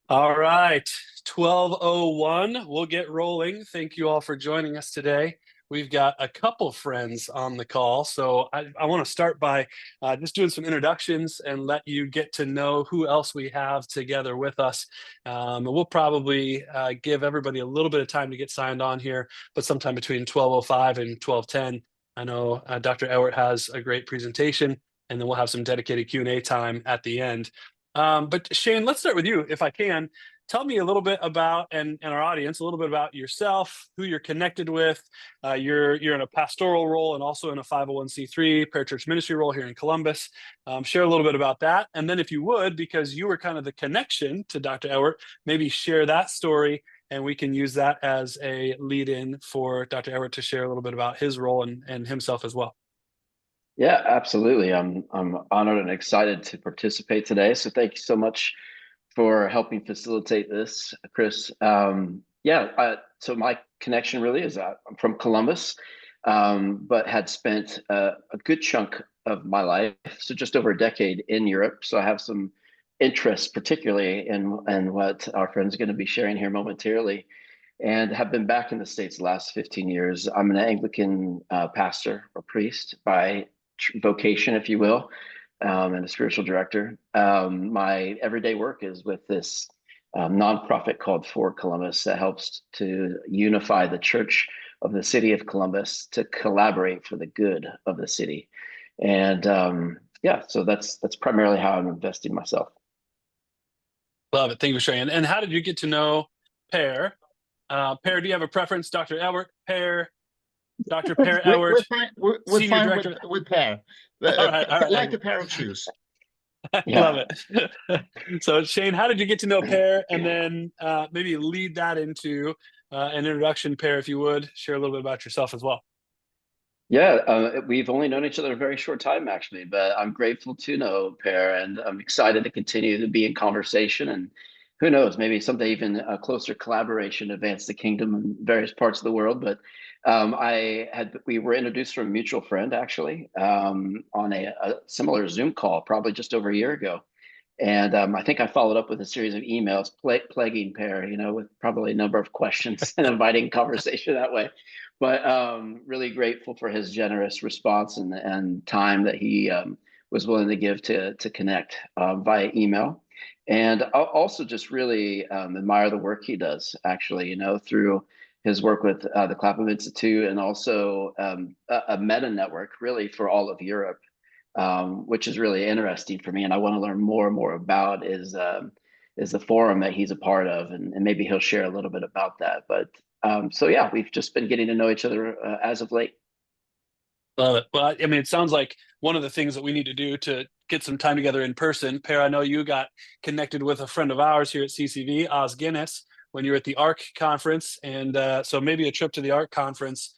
All right, 12:01. We'll get rolling. Thank you all for joining us today. We've got a couple friends on the call, so I want to start by just doing some introductions and let you get to know who else we have together with us. We'll probably give everybody a little bit of time to get signed on here, but sometime between 12:05 and 12:10. I know Dr. Ewert has a great presentation, and then we'll have some dedicated Q&A time at the end. But Shane, let's start with you, if I can. Tell me a little bit about, and our audience, a little bit about yourself, who you're connected with. You're in a pastoral role and also in a 501c3 parachurch ministry role here in Columbus. Share a little bit about that. And then if you would, because you were kind of the connection to Dr. Ewert, maybe share that story and we can use that as a lead in for Dr. Ewert to share a little bit about his role and himself as well. Yeah, absolutely. I'm honored and excited to participate today. So thank you so much for helping facilitate this, Chris. So my connection really is I'm from Columbus, but had spent a good chunk of my life, so just over a decade in Europe. So I have some interest, particularly in what our friends are going to be sharing here momentarily, and have been back in the States the last 15 years. I'm an Anglican pastor or priest by vocation, if you will, and a spiritual director. My everyday work is with this nonprofit called For Columbus that helps to unify the church of the city of Columbus to collaborate for the good of the city. And so that's primarily how I'm investing myself. Love it. Thank you for sharing. And how did you get to know Per? Per, do you have a preference? Dr. Ewert, Per, Dr. Per Ewert, we're Senior fine Director. with Per. All right. Like a pair of shoes. I love it. So, Shane, how did you get to know Per? And then maybe lead that into an introduction, Per, if you would. Share a little bit about yourself as well. Yeah, we've only known each other a very short time, actually, but I'm grateful to know Per, and I'm excited to continue to be in conversation. And who knows, maybe someday even a closer collaboration, advance the kingdom in various parts of the world. But we were introduced from a mutual friend, actually, on a similar Zoom call, probably just over a year ago. And I think I followed up with a series of emails plaguing Per, with probably a number of questions and inviting conversation that way. But really grateful for his generous response and time that he was willing to give to connect via email. And I'll also just really admire the work he does, actually, through his work with the Clapham Institute and also a meta network really for all of Europe. Which is really interesting for me, and I want to learn more and more about is the forum that he's a part of, and maybe he'll share a little bit about that. But we've just been getting to know each other as of late. Love it. Well, I mean, it sounds like one of the things that we need to do to get some time together in person. Per, I know you got connected with a friend of ours here at CCV, Oz Guinness, when you were at the ARC conference, and so maybe a trip to the ARC conference.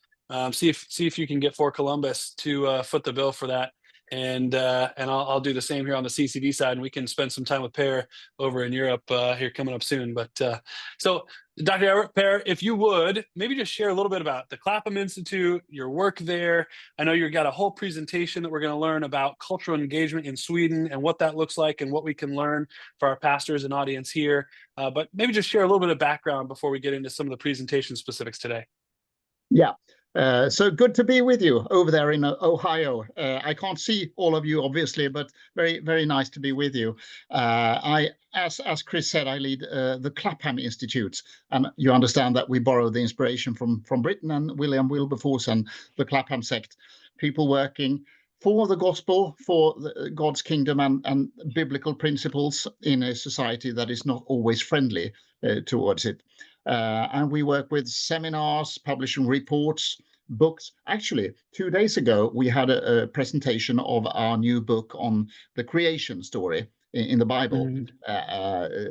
See if you can get For Columbus to foot the bill for that. And I'll do the same here on the CCV side, and we can spend some time with Per over in Europe here coming up soon. But so, Dr. Ewert, Per, if you would, maybe just share a little bit about the Clapham Institute, your work there. I know you've got a whole presentation that we're going to learn about cultural engagement in Sweden and what that looks like and what we can learn for our pastors and audience here. But maybe just share a little bit of background before we get into some of the presentation specifics today. Yeah. So good to be with you over there in Ohio. I can't see all of you, obviously, but very, very nice to be with you. As Chris said, I lead the Clapham Institute, and you understand that we borrow the inspiration from Britain and William Wilberforce and the Clapham sect. People working for the gospel, for God's kingdom and biblical principles in a society that is not always friendly towards it. And we work with seminars, publishing reports, books. Actually, 2 days ago, we had a presentation of our new book on the creation story in the Bible.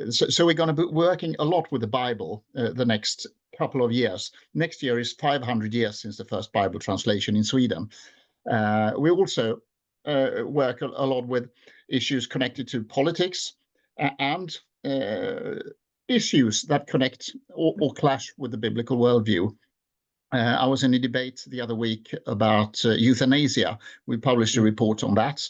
So we're going to be working a lot with the Bible the next couple of years. Next year is 500 years since the first Bible translation in Sweden. We also work a lot with issues connected to politics and issues that connect or clash with the biblical worldview. I was in a debate the other week about euthanasia. We published a report on that.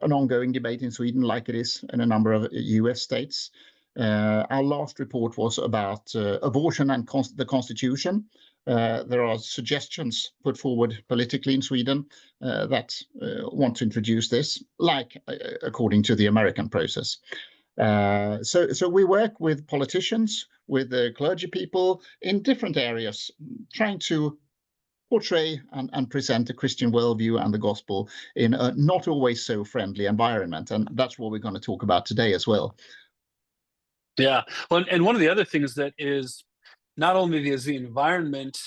an ongoing debate in Sweden, like it is in a number of US states. Our last report was about abortion and the Constitution. There are suggestions put forward politically in Sweden that want to introduce this, like according to the American process. So we work with politicians, with the clergy people in different areas, trying to portray and present a Christian worldview and the gospel in a not always so friendly environment. And that's what we're going to talk about today as well. Yeah. Well, and one of the other things that is not only is the environment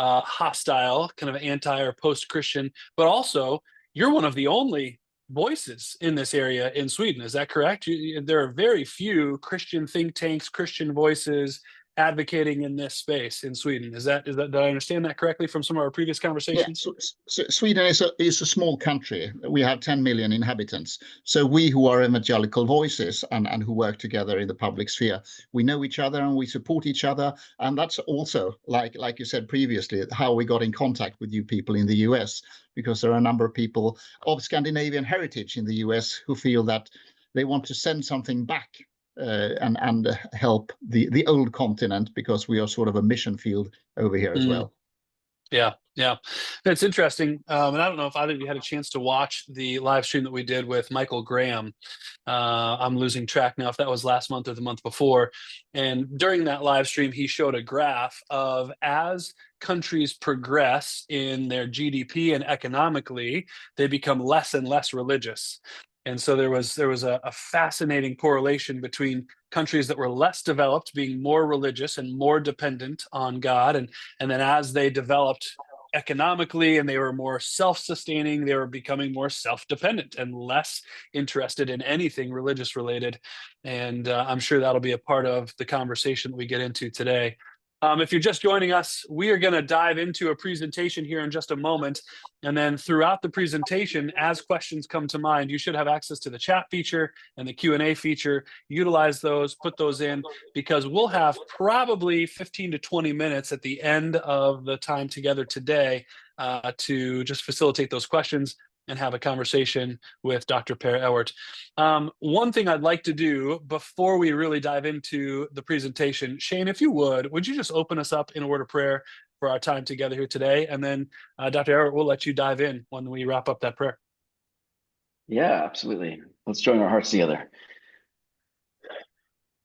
hostile, kind of anti or post-Christian, but also you're one of the only voices in this area in Sweden. Is that correct? There are very few Christian think tanks, Christian voices advocating in this space in Sweden. Is that did I understand that correctly from some of our previous conversations? Yeah, so Sweden is a small country. We have 10 million inhabitants. So we who are evangelical voices and who work together in the public sphere, we know each other and we support each other. And that's also, like you said previously, how we got in contact with you people in the US, because there are a number of people of Scandinavian heritage in the US who feel that they want to send something back and help the old continent, because we are sort of a mission field over here as well. Yeah, it's interesting. And I don't know if either of you had a chance to watch the live stream that we did with Michael Graham. I'm losing track now if that was last month or the month before. And during that live stream, he showed a graph of as countries progress in their GDP and economically, they become less and less religious. And so there was a fascinating correlation between countries that were less developed being more religious and more dependent on God. And then as they developed economically and they were more self-sustaining, they were becoming more self-dependent and less interested in anything religious related. And I'm sure that'll be a part of the conversation that we get into today. If you're just joining us, we are going to dive into a presentation here in just a moment. And then throughout the presentation, as questions come to mind, you should have access to the chat feature and the Q&A feature. Utilize those, put those in, because we'll have probably 15 to 20 minutes at the end of the time together today to just facilitate those questions and have a conversation with Dr. Per Ewert. One thing I'd like to do before we really dive into the presentation, Shane, if you would you just open us up in a word of prayer for our time together here today? And then Dr. Ewert, we'll let you dive in when we wrap up that prayer. Yeah, absolutely. Let's join our hearts together.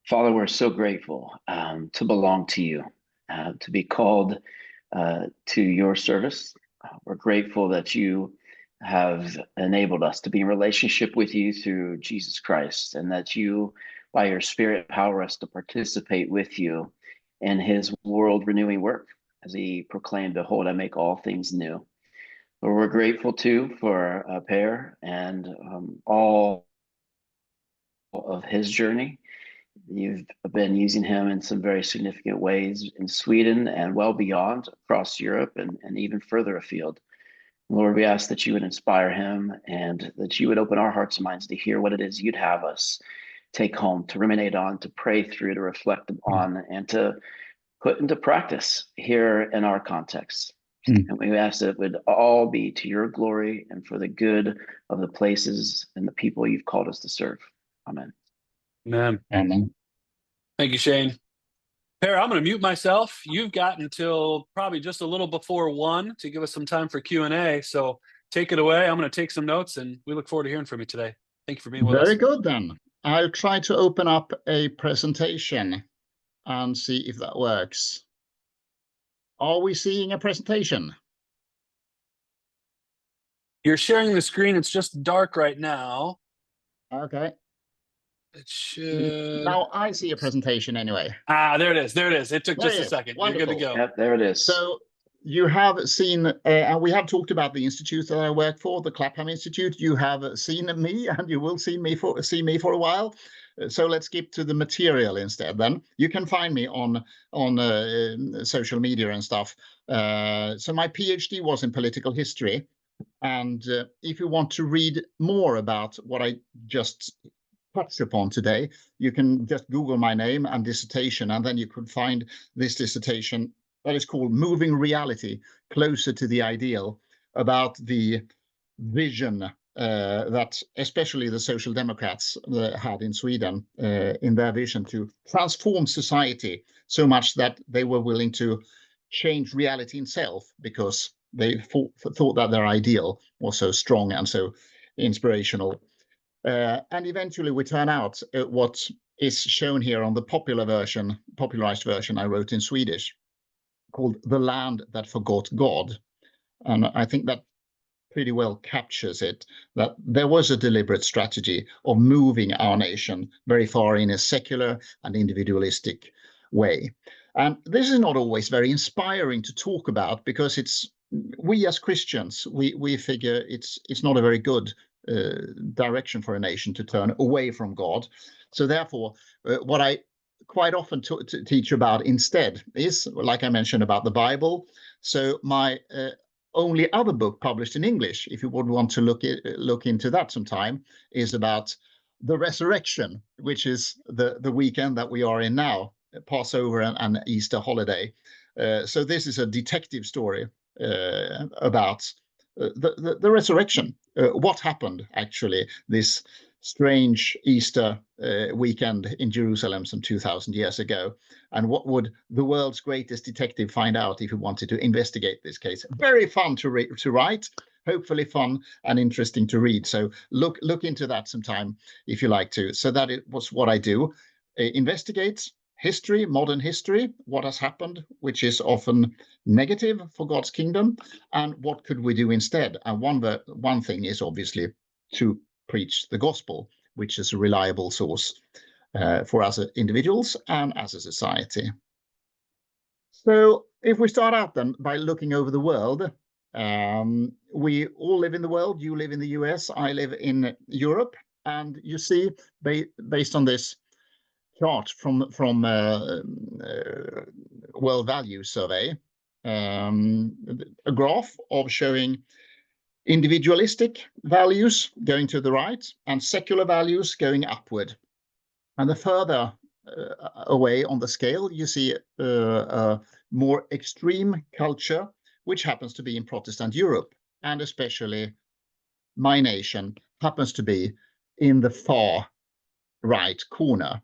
Father, we're so grateful to belong to you, to be called to your service. We're grateful that you have enabled us to be in relationship with you through Jesus Christ, and that you, by your Spirit, empower us to participate with you in his world renewing work as he proclaimed, "Behold, I make all things new." But we're grateful too for Per and all of his journey. You've been using him in some very significant ways in Sweden and well beyond, across Europe and even further afield. Lord, we ask that you would inspire him and that you would open our hearts and minds to hear what it is you'd have us take home, to ruminate on, to pray through, to reflect on, and to put into practice here in our context. And we ask that it would all be to your glory and for the good of the places and the people you've called us to serve. Amen. Amen. Thank you, Shane. Per, I'm going to mute myself. You've got until probably just a little before 1 to give us some time for Q&A. So take it away. I'm going to take some notes, and we look forward to hearing from you today. Thank you for being with us. Very good, then. I'll try to open up a presentation and see if that works. Are we seeing a presentation? You're sharing the screen. It's just dark right now. Okay. It should. Now I see a presentation anyway. There it is. There it is. It took just a second. Wonderful. You're good to go. Yep, there it is. So you have seen, and we have talked about the institute that I work for, the Clapham Institute. You have seen me, and you will see me for a while. So let's skip to the material instead. Then you can find me on social media and stuff. So my PhD was in political history, and if you want to read more about what I just touched upon today, you can just Google my name and dissertation, and then you could find this dissertation that is called "Moving Reality Closer to the Ideal," about the vision that especially the Social Democrats had in Sweden in their vision to transform society so much that they were willing to change reality itself because they thought that their ideal was so strong and so inspirational. And eventually we turn out what is shown here on the popularized version I wrote in Swedish, called The Land That Forgot God. And I think that pretty well captures it, that there was a deliberate strategy of moving our nation very far in a secular and individualistic way. And this is not always very inspiring to talk about, because we as Christians, we figure it's not a very good direction for a nation to turn away from God. So therefore, what I quite often teach about instead is, like I mentioned, about the Bible. So my only other book published in English, if you would want to look into that sometime, is about the resurrection, which is the weekend that we are in now, Passover and Easter holiday. So this is a detective story about the resurrection. What happened actually this strange Easter weekend in Jerusalem some 2,000 years ago, and what would the world's greatest detective find out if he wanted to investigate this case. Very fun to write, hopefully fun and interesting to read. So look into that sometime if you like to. So that was what I do. Investigate history, modern history, what has happened, which is often negative for God's kingdom, and what could we do instead. And one thing is obviously to preach the gospel, which is a reliable source for us as individuals and as a society. So if we start out then by looking over the world, we all live in the world. You live in the US, I live in Europe, and you see, based on this chart from World Value Survey, a graph of showing individualistic values going to the right and secular values going upward. And the further away on the scale, you see a more extreme culture, which happens to be in Protestant Europe, and especially my nation happens to be in the far right corner.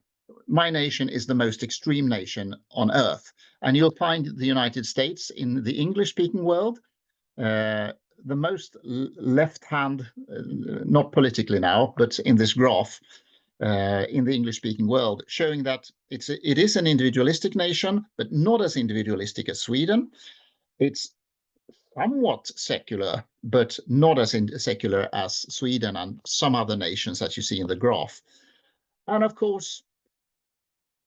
My nation is the most extreme nation on earth, and you'll find the United States in the English-speaking world the most left-hand, not politically now, but in this graph, in the English-speaking world, showing that it is an individualistic nation, but not as individualistic as Sweden. It's somewhat secular, but not as secular as Sweden and some other nations that you see in the graph. And of course,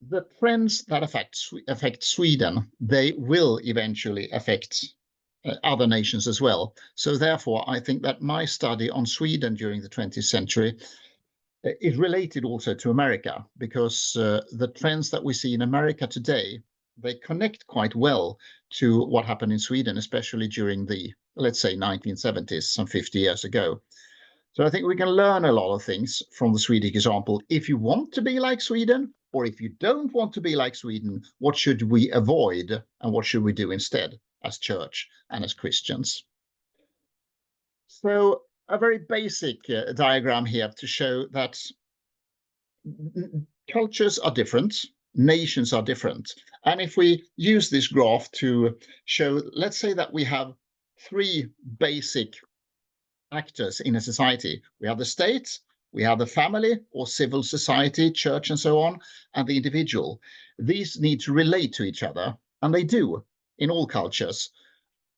the trends that affect Sweden, they will eventually affect other nations as well. So therefore, I think that my study on Sweden during the 20th century is related also to America, because the trends that we see in America today, they connect quite well to what happened in Sweden, especially during the, let's say, 1970s, some 50 years ago. So I think we can learn a lot of things from the Swedish example. If you want to be like Sweden, or if you don't want to be like Sweden, what should we avoid and what should we do instead as church and as Christians? So a very basic diagram here to show that cultures are different, nations are different. And if we use this graph to show, let's say that we have three basic actors in a society. We have the state, we have the family or civil society, church and so on, and the individual. These need to relate to each other, and they do in all cultures.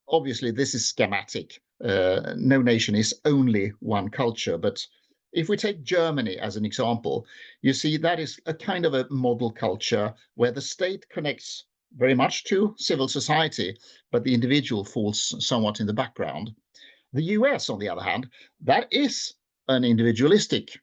Obviously, this is schematic. No nation is only one culture, but if we take Germany as an example, you see that is a kind of a model culture where the state connects very much to civil society, but the individual falls somewhat in the background. The US, on the other hand, that is an individualistic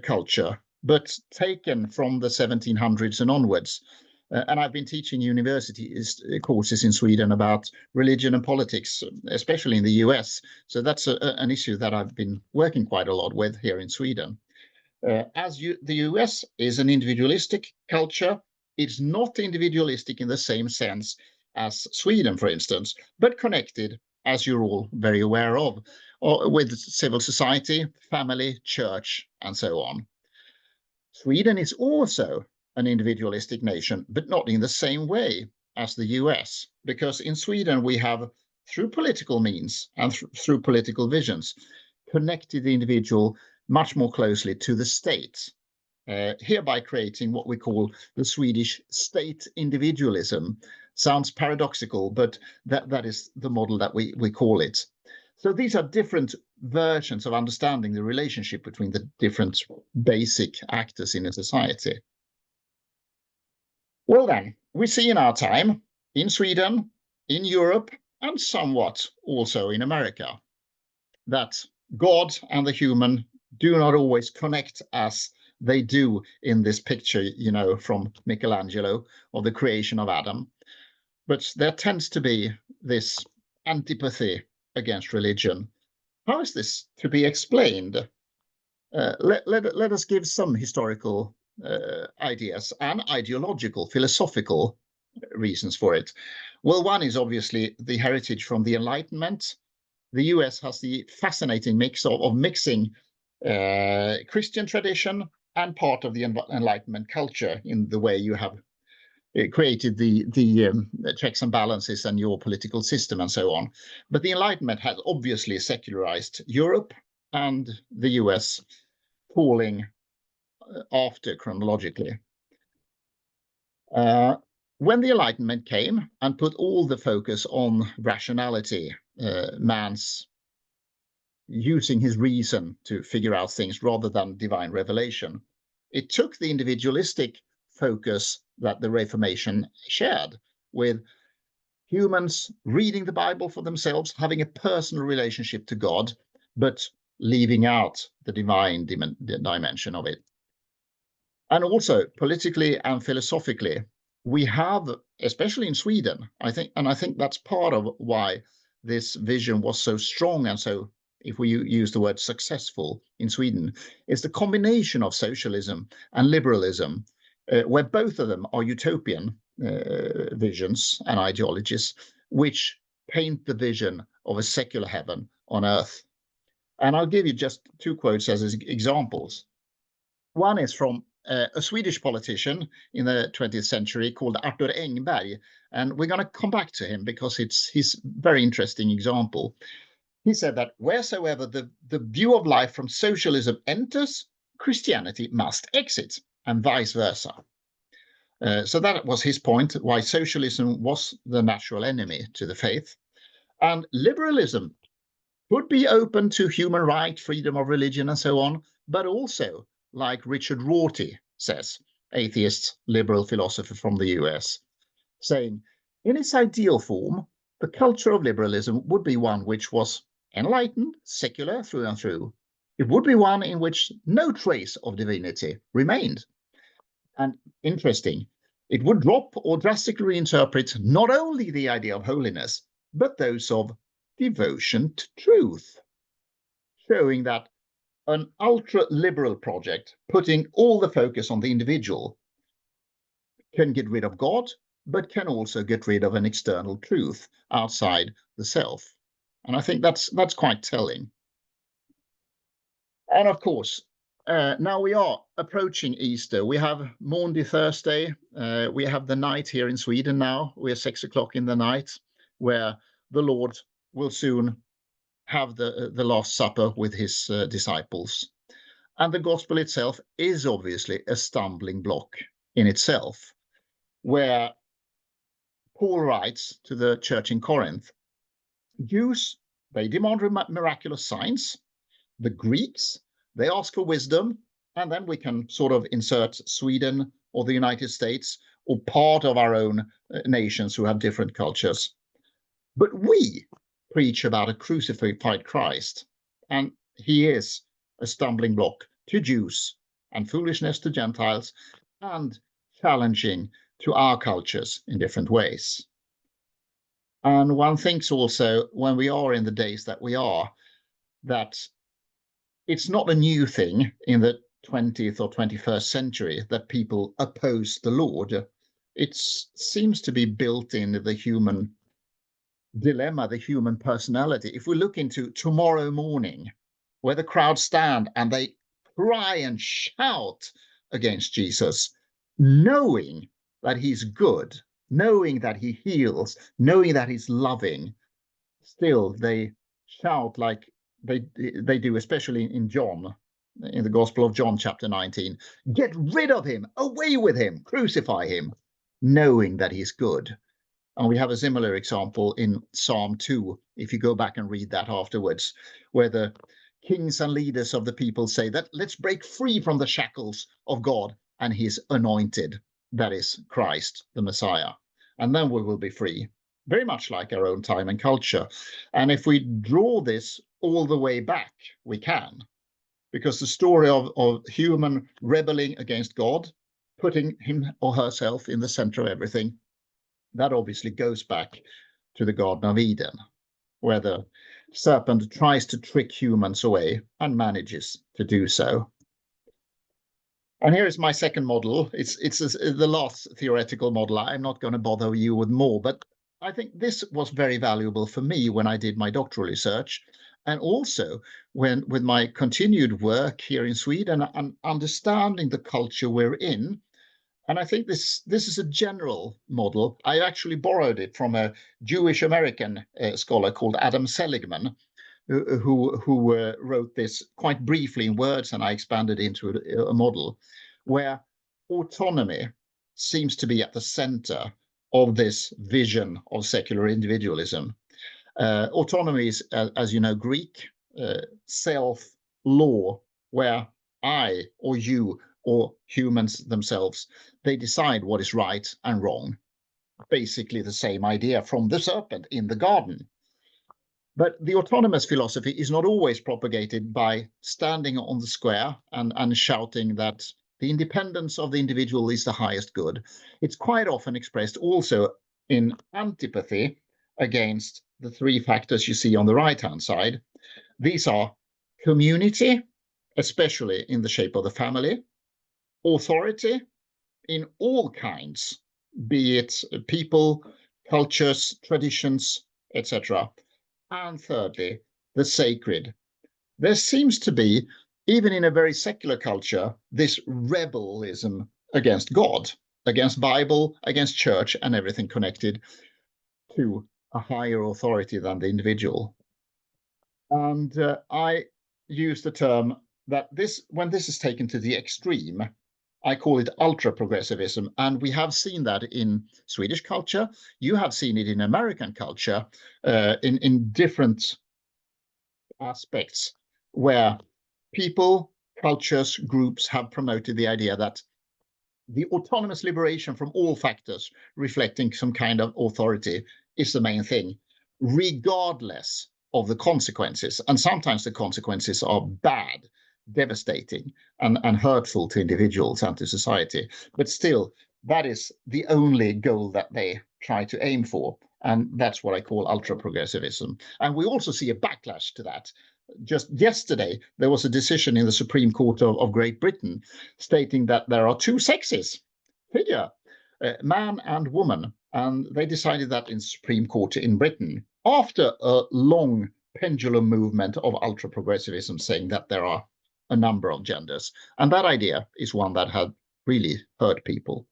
culture, but taken from the 1700s and onwards. And I've been teaching university courses in Sweden about religion and politics, especially in the US. So that's an issue that I've been working quite a lot with here in Sweden. The US is an individualistic culture, it's not individualistic in the same sense as Sweden, for instance, but connected, as you're all very aware of, or with civil society, family, church, and so on. Sweden is also an individualistic nation, but not in the same way as the US, because in Sweden we have, through political means and through political visions, connected the individual much more closely to the state, hereby creating what we call the Swedish state individualism. Sounds paradoxical, but that is the model that we call it. So these are different versions of understanding the relationship between the different basic actors in a society. Well then, we see in our time, in Sweden, in Europe, and somewhat also in America, that God and the human do not always connect as they do in this picture, you know, from Michelangelo of the creation of Adam. But there tends to be this antipathy against religion. How is this to be explained? Let us give some historical ideas and ideological, philosophical reasons for it. Well, one is obviously the heritage from the Enlightenment. The US has the fascinating mix of mixing Christian tradition and part of the Enlightenment culture in the way you have created the checks and balances and your political system and so on. But the Enlightenment has obviously secularized Europe, and the US falling after chronologically. When the Enlightenment came and put all the focus on rationality, man's using his reason to figure out things rather than divine revelation, it took the individualistic focus that the Reformation shared, with humans reading the Bible for themselves, having a personal relationship to God, but leaving out the divine dimension of it. And also politically and philosophically, we have, especially in Sweden, I think that's part of why this vision was so strong and so, if we use the word successful in Sweden, is the combination of socialism and liberalism, where both of them are utopian visions and ideologies, which paint the vision of a secular heaven on earth. And I'll give you just two quotes as examples. One is from a Swedish politician in the 20th century called Arthur Engberg, and we're going to come back to him because it's his very interesting example. He said that wheresoever the view of life from socialism enters, Christianity must exit, and vice versa. So that was his point, why socialism was the natural enemy to the faith. And liberalism would be open to human right, freedom of religion, and so on, but also, like Richard Rorty says, atheist liberal philosopher from the US, saying, in its ideal form, the culture of liberalism would be one which was enlightened, secular through and through. It would be one in which no trace of divinity remained. And interesting, it would drop or drastically reinterpret not only the idea of holiness, but those of devotion to truth, showing that an ultra-liberal project, putting all the focus on the individual, can get rid of God, but can also get rid of an external truth outside the self. And I think that's quite telling. And of course, now we are approaching Easter. We have Maundy Thursday. We have the night here in Sweden now. We're 6 o'clock in the night, where the Lord will soon have the Last Supper with his disciples. And the gospel itself is obviously a stumbling block in itself, where Paul writes to the church in Corinth, Jews, they demand miraculous signs. The Greeks, they ask for wisdom. And then we can sort of insert Sweden or the United States or part of our own nations who have different cultures. But we preach about a crucified Christ, and he is a stumbling block to Jews and foolishness to Gentiles, and challenging to our cultures in different ways. And one thinks also, when we are in the days that we are, that it's not a new thing in the 20th or 21st century that people oppose the Lord. It seems to be built in the human dilemma, the human personality. If we look into tomorrow morning, where the crowd stand and they cry and shout against Jesus, knowing that he's good, knowing that he heals, knowing that he's loving, still they shout like they do, especially in John, in the Gospel of John, chapter 19, get rid of him, away with him, crucify him, knowing that he's good. And we have a similar example in Psalm 2, if you go back and read that afterwards, where the kings and leaders of the people say that let's break free from the shackles of God and his anointed, that is Christ, the Messiah. And then we will be free, very much like our own time and culture. And if we draw this all the way back, we can, because the story of human rebelling against God, putting him or herself in the center of everything, that obviously goes back to the Garden of Eden, where the serpent tries to trick humans away and manages to do so. And here is my second model. It's the last theoretical model. I'm not going to bother you with more, but I think this was very valuable for me when I did my doctoral research, and also when with my continued work here in Sweden and understanding the culture we're in. And I think this is a general model. I actually borrowed it from a Jewish American scholar called Adam Seligman, who wrote this quite briefly in words, and I expanded into a model where autonomy seems to be at the center of this vision of secular individualism. Autonomy is, as you know, Greek, self-law, where I or you or humans themselves, they decide what is right and wrong. Basically the same idea from the serpent in the garden. But the autonomous philosophy is not always propagated by standing on the square and shouting that the independence of the individual is the highest good. It's quite often expressed also in antipathy against the three factors you see on the right-hand side. These are community, especially in the shape of the family, authority in all kinds, be it people, cultures, traditions, etc. And thirdly, the sacred. There seems to be, even in a very secular culture, this rebellism against God, against Bible, against church, and everything connected to a higher authority than the individual. And I use the term that when this is taken to the extreme, I call it ultra-progressivism, and we have seen that in Swedish culture. You have seen it in American culture, in different aspects, where people, cultures, groups have promoted the idea that the autonomous liberation from all factors reflecting some kind of authority is the main thing, regardless of the consequences. And sometimes the consequences are bad, devastating, and hurtful to individuals and to society. But still, that is the only goal that they try to aim for. And that's what I call ultra-progressivism. And we also see a backlash to that. Just yesterday, there was a decision in the Supreme Court of Great Britain stating that there are two sexes, man and woman. And they decided that in Supreme Court in Britain, after a long pendulum movement of ultra-progressivism saying that there are a number of genders. And that idea is one that had really hurt people.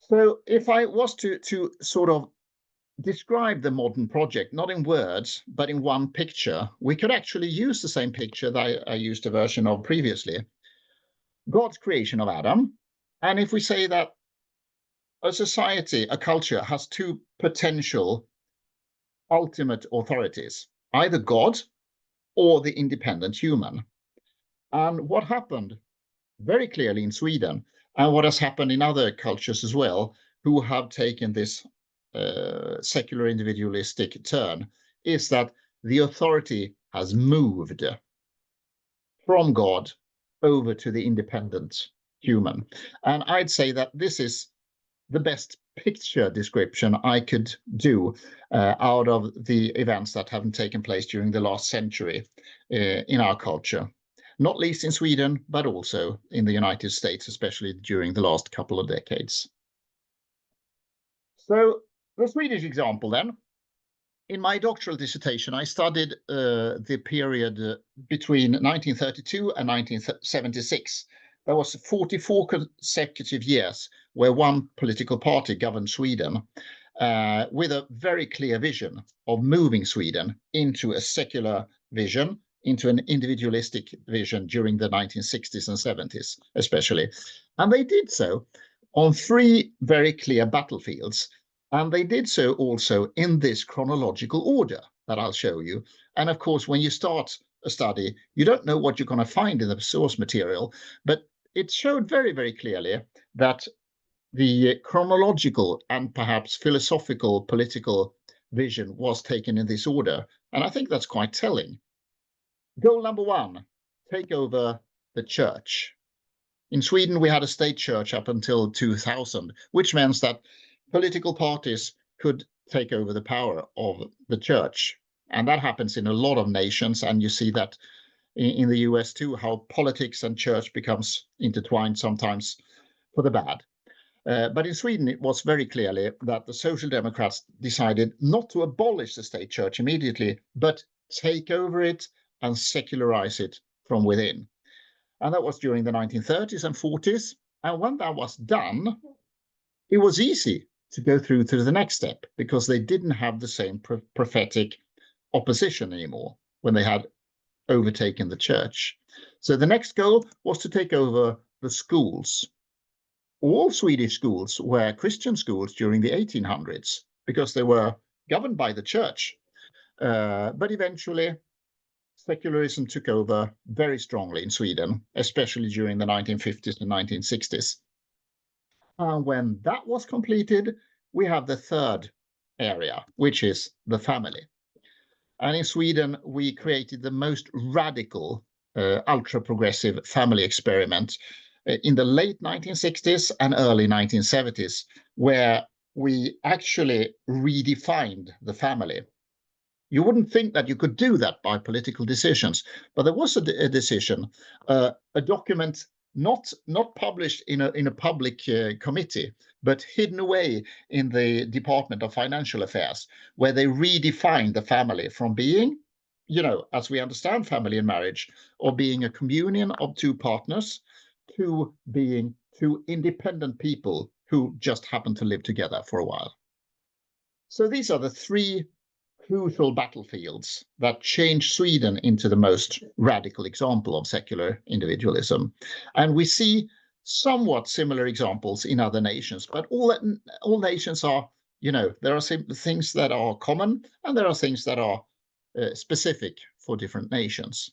So if I was to sort of describe the modern project, not in words, but in one picture, we could actually use the same picture that I used a version of previously. God's creation of Adam. And if we say that a society, a culture, has two potential ultimate authorities, either God or the independent human. And what happened very clearly in Sweden, and what has happened in other cultures as well, who have taken this secular individualistic turn, is that the authority has moved from God over to the independent human. And I'd say that this is the best picture description I could do out of the events that haven't taken place during the last century in our culture, not least in Sweden, but also in the United States, especially during the last couple of decades. So The Swedish example then. In my doctoral dissertation, I studied the period between 1932 and 1976. There was 44 consecutive years where one political party governed Sweden with a very clear vision of moving Sweden into a secular vision, into an individualistic vision during the 1960s and 70s, especially. And they did so on three very clear battlefields. And they did so also in this chronological order that I'll show you. And of course, when you start a study, you don't know what you're going to find in the source material, but it showed very, very clearly that the chronological and perhaps philosophical political vision was taken in this order. And I think that's quite telling. Goal number one, take over the church. In Sweden, we had a state church up until 2000, which meant that political parties could take over the power of the church. And that happens in a lot of nations. And you see that in the US too, how politics and church becomes intertwined sometimes for the bad. But in Sweden, it was very clearly that the Social Democrats decided not to abolish the state church immediately, but take over it and secularize it from within. And that was during the 1930s and 40s. And when that was done, it was easy to go through to the next step because they didn't have the same prophetic opposition anymore when they had overtaken the church. So the next goal was to take over the schools. All Swedish schools were Christian schools during the 1800s because they were governed by the church. But eventually, secularism took over very strongly in Sweden, especially during the 1950s and 1960s. And when that was completed, we have the third area, which is the family. And in Sweden, we created the most radical, ultra-progressive family experiment in the late 1960s and early 1970s, where we actually redefined the family. You wouldn't think that you could do that by political decisions, but there was a decision, a document not published in a public committee, but hidden away in the Department of Financial Affairs, where they redefined the family from being, as we understand family and marriage, or being a communion of two partners, to being two independent people who just happen to live together for a while. So these are the three crucial battlefields that changed Sweden into the most radical example of secular individualism. And we see somewhat similar examples in other nations, but all nations are, there are things that are common and there are things that are specific for different nations.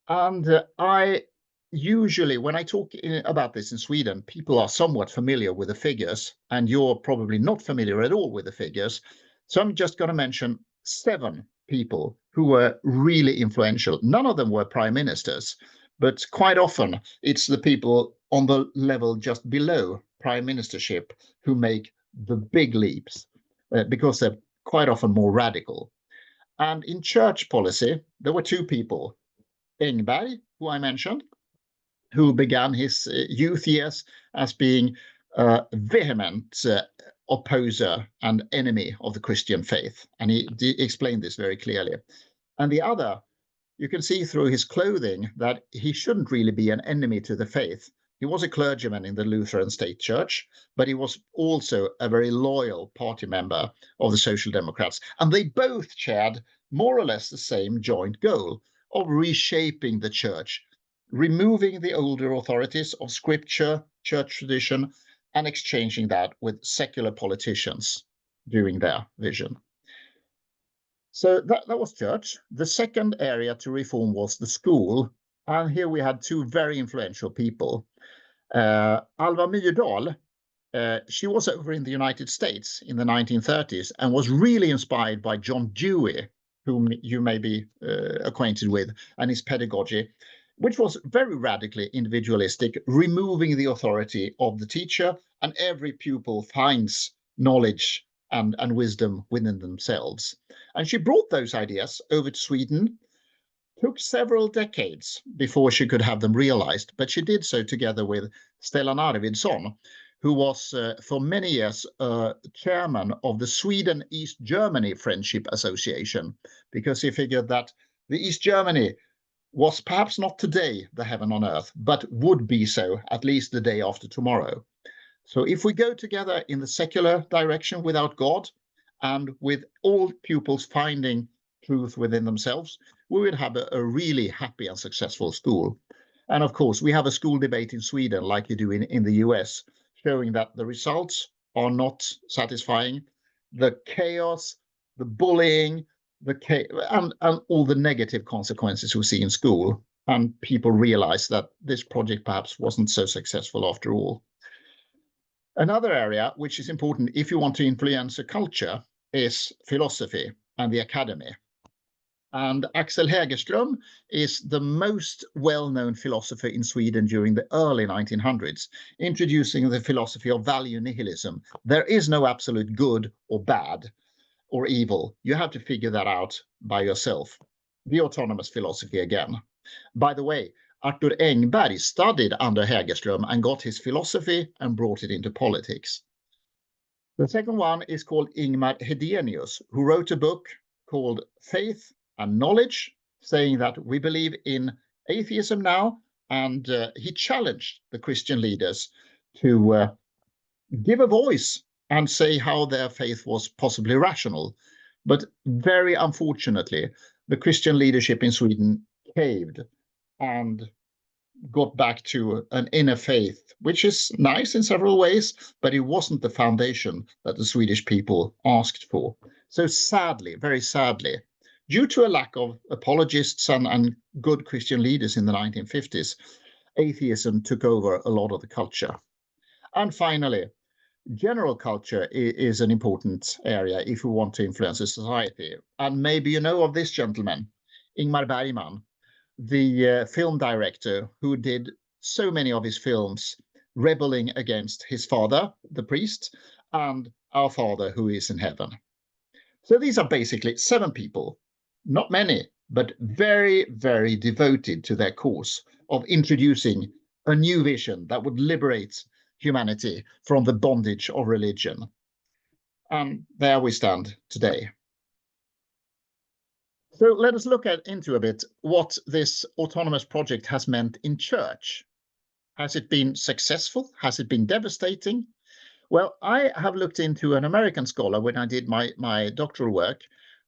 And I usually, when I talk about this in Sweden, people are somewhat familiar with the figures, and you're probably not familiar at all with the figures. So I'm just going to mention 7 people who were really influential. None of them were prime ministers, but quite often it's the people on the level just below prime ministership who make the big leaps because they're quite often more radical. And in church policy, there were 2 people. Engberg, who I mentioned, who began his youth years as being a vehement opposer and enemy of the Christian faith. And he explained this very clearly. And the other, you can see through his clothing that he shouldn't really be an enemy to the faith. He was a clergyman in the Lutheran State Church, but he was also a very loyal party member of the Social Democrats. And they both shared more or less the same joint goal of reshaping the church, removing the older authorities of scripture, church tradition, and exchanging that with secular politicians doing their vision. So that was church. The second area to reform was the school. And here we had 2 very influential people. Alva Myrdal, she was over in the United States in the 1930s and was really inspired by John Dewey, whom you may be acquainted with, and his pedagogy, which was very radically individualistic, removing the authority of the teacher, and every pupil finds knowledge and wisdom within themselves. And she brought those ideas over to Sweden. Took several decades before she could have them realized, but she did so together with Stellan Arvidsson, who was for many years chairman of the Sweden-East Germany Friendship Association, because he figured that the East Germany was perhaps not today the heaven on earth, but would be so at least the day after tomorrow. So if we go together in the secular direction without God, and with all pupils finding truth within themselves, we would have a really happy and successful school. And of course, we have a school debate in Sweden, like you do in the US, showing that the results are not satisfying. The chaos, the bullying, and all the negative consequences we see in school. And people realize that this project perhaps wasn't so successful after all. Another area which is important if you want to influence a culture is philosophy and the academy. And Axel Hägerström is the most well-known philosopher in Sweden during the early 1900s, introducing the philosophy of value nihilism. There is no absolute good or bad or evil. You have to figure that out by yourself. The autonomous philosophy again. By the way, Arthur Engberg studied under Hägerström and got his philosophy and brought it into politics. The second one is called Ingmar Hedenius, who wrote a book called Faith and Knowledge, saying that we believe in atheism now, and he challenged the Christian leaders to give a voice and say how their faith was possibly rational. But very unfortunately, the Christian leadership in Sweden caved and got back to an inner faith, which is nice in several ways, but it wasn't the foundation that the Swedish people asked for. So sadly, very sadly, due to a lack of apologists and good Christian leaders in the 1950s, atheism took over a lot of the culture. And finally, general culture is an important area if we want to influence a society. And maybe you know of this gentleman, Ingmar Bergman, the film director who did so many of his films rebelling against his father, the priest, and Our Father who is in heaven. So these are basically 7 people, not many, but very, very devoted to their cause of introducing a new vision that would liberate humanity from the bondage of religion. And there we stand today. So let us look into a bit what this autonomous project has meant in church. Has it been successful? Has it been devastating? Well, I have looked into an American scholar when I did my doctoral work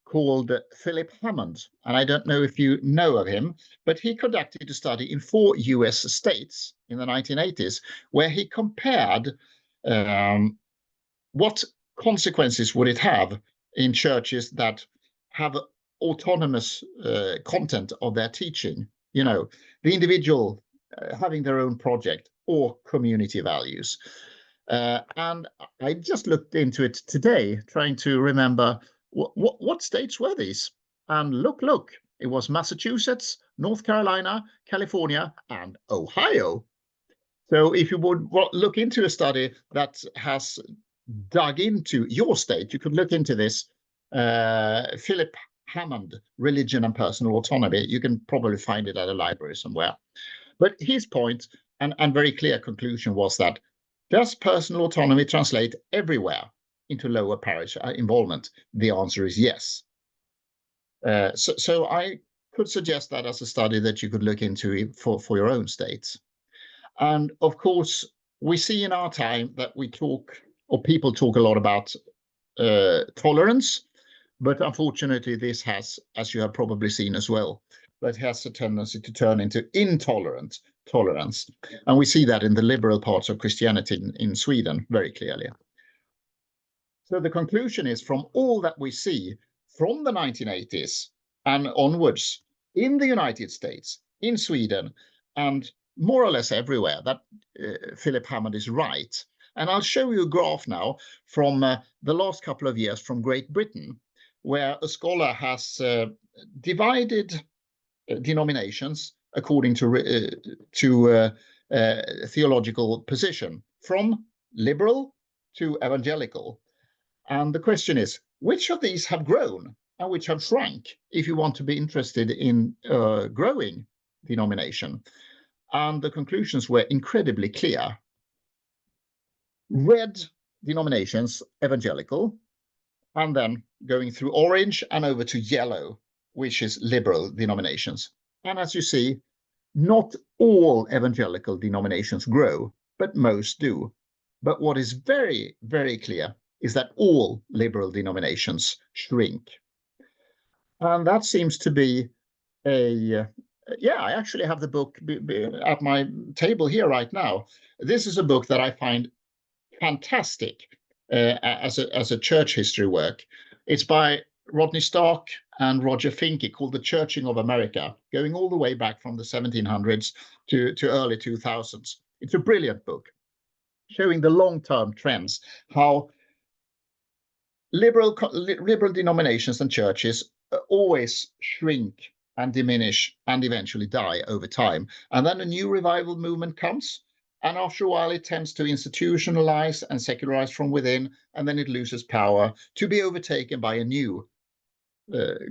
called Philip Hammond. And I don't know if you know of him, but he conducted a study in 4 US states in the 1980s, where he compared what consequences would it have in churches that have autonomous content of their teaching, you know, the individual having their own project or community values. And I just looked into it today, trying to remember what states were these. And look, it was Massachusetts, North Carolina, California, and Ohio. So if you would look into a study that has dug into your state, you could look into this. Philip Hammond, Religion and Personal Autonomy. You can probably find it at a library somewhere. But his point and very clear conclusion was that, does personal autonomy translate everywhere into lower parish involvement? The answer is yes. So I could suggest that as a study that you could look into for your own states. And of course, we see in our time that people talk a lot about tolerance, but unfortunately this has, as you have probably seen as well, that has a tendency to turn into tolerance. And we see that in the liberal parts of Christianity in Sweden very clearly. So the conclusion is, from all that we see from the 1980s and onwards in the United States, in Sweden, and more or less everywhere, that Philip Hammond is right. And I'll show you a graph now from the last couple of years from Great Britain, where a scholar has divided denominations according to theological position, from liberal to evangelical. And the question is, which of these have grown and which have shrunk, if you want to be interested in growing denomination? And the conclusions were incredibly clear. red denominations, evangelical, and then going through orange and over to yellow, which is liberal denominations. And as you see, not all evangelical denominations grow, but most do. But what is very, very clear is that all liberal denominations shrink. And that seems to be I actually have the book at my table here right now. This is a book that I find fantastic as a church history work. It's by Rodney Stark and Roger Finke, called The Churching of America, going all the way back from the 1700s to early 2000s. It's a brilliant book showing the long-term trends, how liberal denominations and churches always shrink and diminish and eventually die over time. And then a new revival movement comes, and after a while it tends to institutionalize and secularize from within, and then it loses power to be overtaken by a new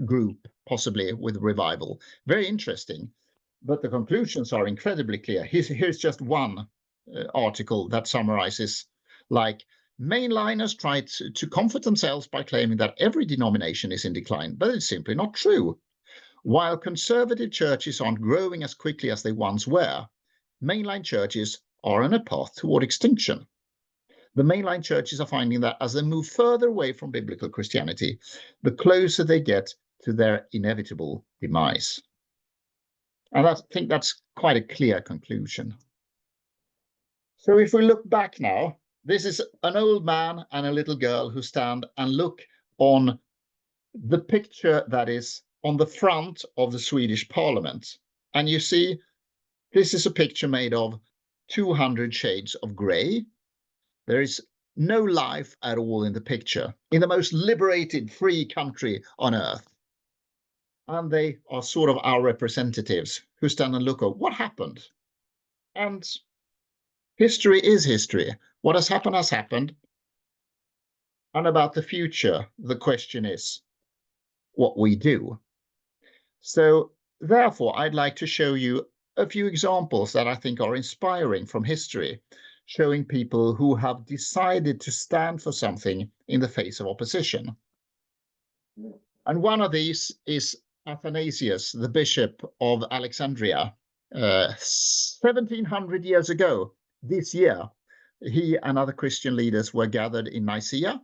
group, possibly with revival. Very interesting, but the conclusions are incredibly clear. Here's just one article that summarizes, like, mainliners try to comfort themselves by claiming that every denomination is in decline, but it's simply not true. While conservative churches aren't growing as quickly as they once were, mainline churches are on a path toward extinction. The mainline churches are finding that as they move further away from biblical Christianity, the closer they get to their inevitable demise. And I think that's quite a clear conclusion. So if we look back now, this is an old man and a little girl who stand and look on the picture that is on the front of the Swedish Parliament. And you see, this is a picture made of 200 shades of grey. There is no life at all in the picture, in the most liberated, free country on earth. And they are sort of our representatives who stand and look at what happened. And history is history. What has happened. And about the future, the question is what we do. So therefore, I'd like to show you a few examples that I think are inspiring from history, showing people who have decided to stand for something in the face of opposition. And one of these is Athanasius, the Bishop of Alexandria. 1700 years ago, this year, he and other Christian leaders were gathered in Nicaea,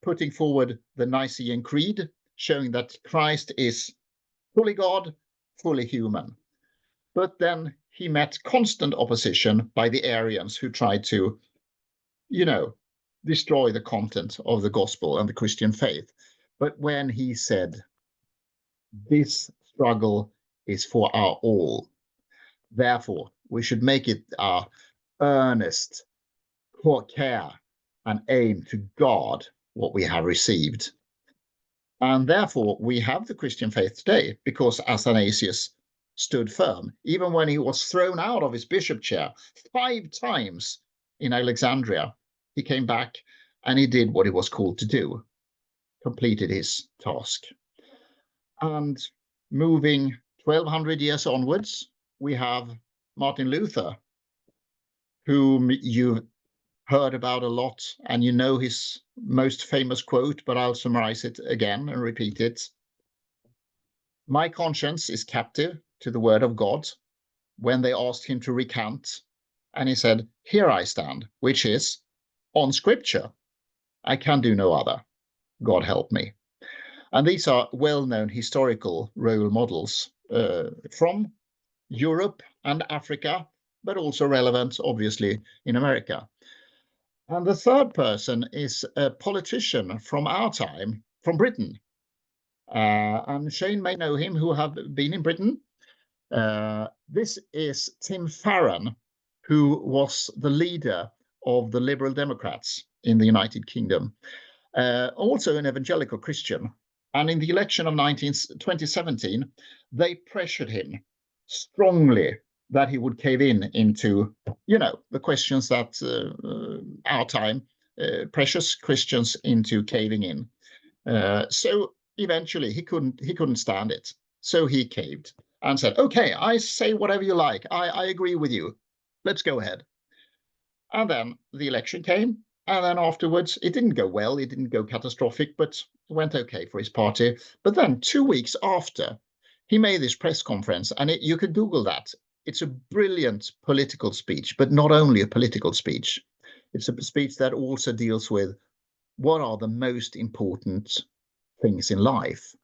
putting forward the Nicene Creed, showing that Christ is fully God, fully human. But then he met constant opposition by the Arians, who tried to, destroy the content of the gospel and the Christian faith. But when he said, this struggle is for our all, therefore we should make it our earnest care and aim to guard what we have received. And therefore we have the Christian faith today, because Athanasius stood firm, even when he was thrown out of his bishop chair 5 times in Alexandria. He came back and he did what he was called to do, completed his task. And moving 1200 years onwards, we have Martin Luther, whom you've heard about a lot, and you know his most famous quote, but I'll summarize it again and repeat it. My conscience is captive to the word of God, when they asked him to recant, and he said, here I stand, which is on scripture. I can do no other. God help me. And these are well-known historical role models from Europe and Africa, but also relevant, obviously, in America. And the third person is a politician from our time, from Britain. And Shane may know him, who have been in Britain. This is Tim Farron, who was the leader of the Liberal Democrats in the United Kingdom, also an evangelical Christian. And in the election of 2017, they pressured him strongly that he would cave into, the questions that our time pressures Christians into caving in. So eventually he couldn't stand it. So he caved and said, okay, I say whatever you like. I agree with you. Let's go ahead. And then the election came. And then afterwards, it didn't go well. It didn't go catastrophic, but it went okay for his party. But then 2 weeks after, he made this press conference, and you could Google that. It's a brilliant political speech, but not only a political speech. It's a speech that also deals with what are the most important things in life.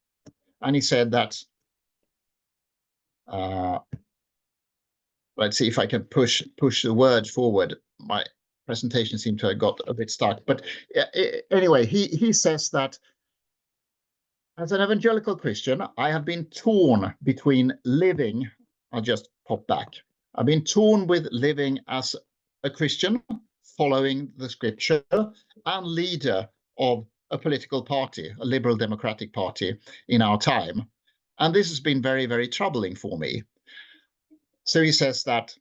And he said that, let's see if I can push the words forward. My presentation seemed to have got a bit stuck. But anyway, he says that as an evangelical Christian, I have been torn between living, I'll just pop back. I've been torn with living as a Christian, following the scripture, and leader of a political party, a liberal democratic party in our time. And this has been very, very troubling for me. So he says that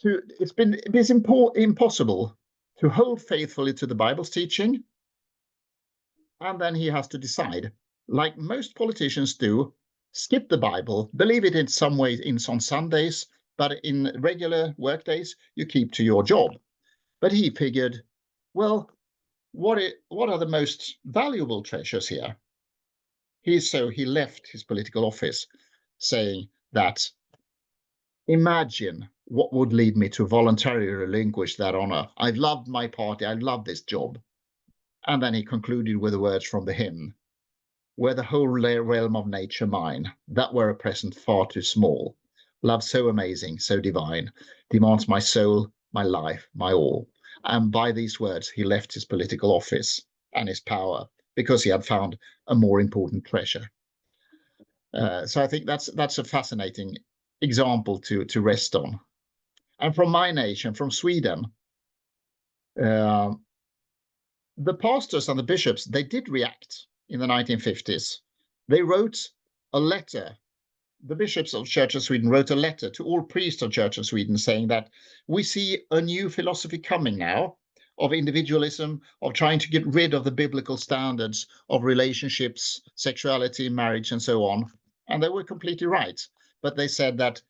it's impossible to hold faithfully to the Bible's teaching. And then he has to decide, like most politicians do, skip the Bible, believe it in some way on Sundays, but in regular work days, you keep to your job. But he figured, well, what are the most valuable treasures here? So he left his political office saying that, imagine what would lead me to voluntarily relinquish that honor. I've loved my party. I've loved this job. And then he concluded with the words from the hymn, were the whole realm of nature mine, that were a present far too small. Love so amazing, so divine, demands my soul, my life, my all. And by these words, he left his political office and his power because he had found a more important treasure. So I think that's a fascinating example to rest on. And from my nation, from Sweden, the pastors and the bishops, they did react in the 1950s. They wrote a letter. The bishops of Church of Sweden wrote a letter to all priests of Church of Sweden saying that we see a new philosophy coming now of individualism, of trying to get rid of the biblical standards of relationships, sexuality, marriage, and so on. And they were completely right. But they said that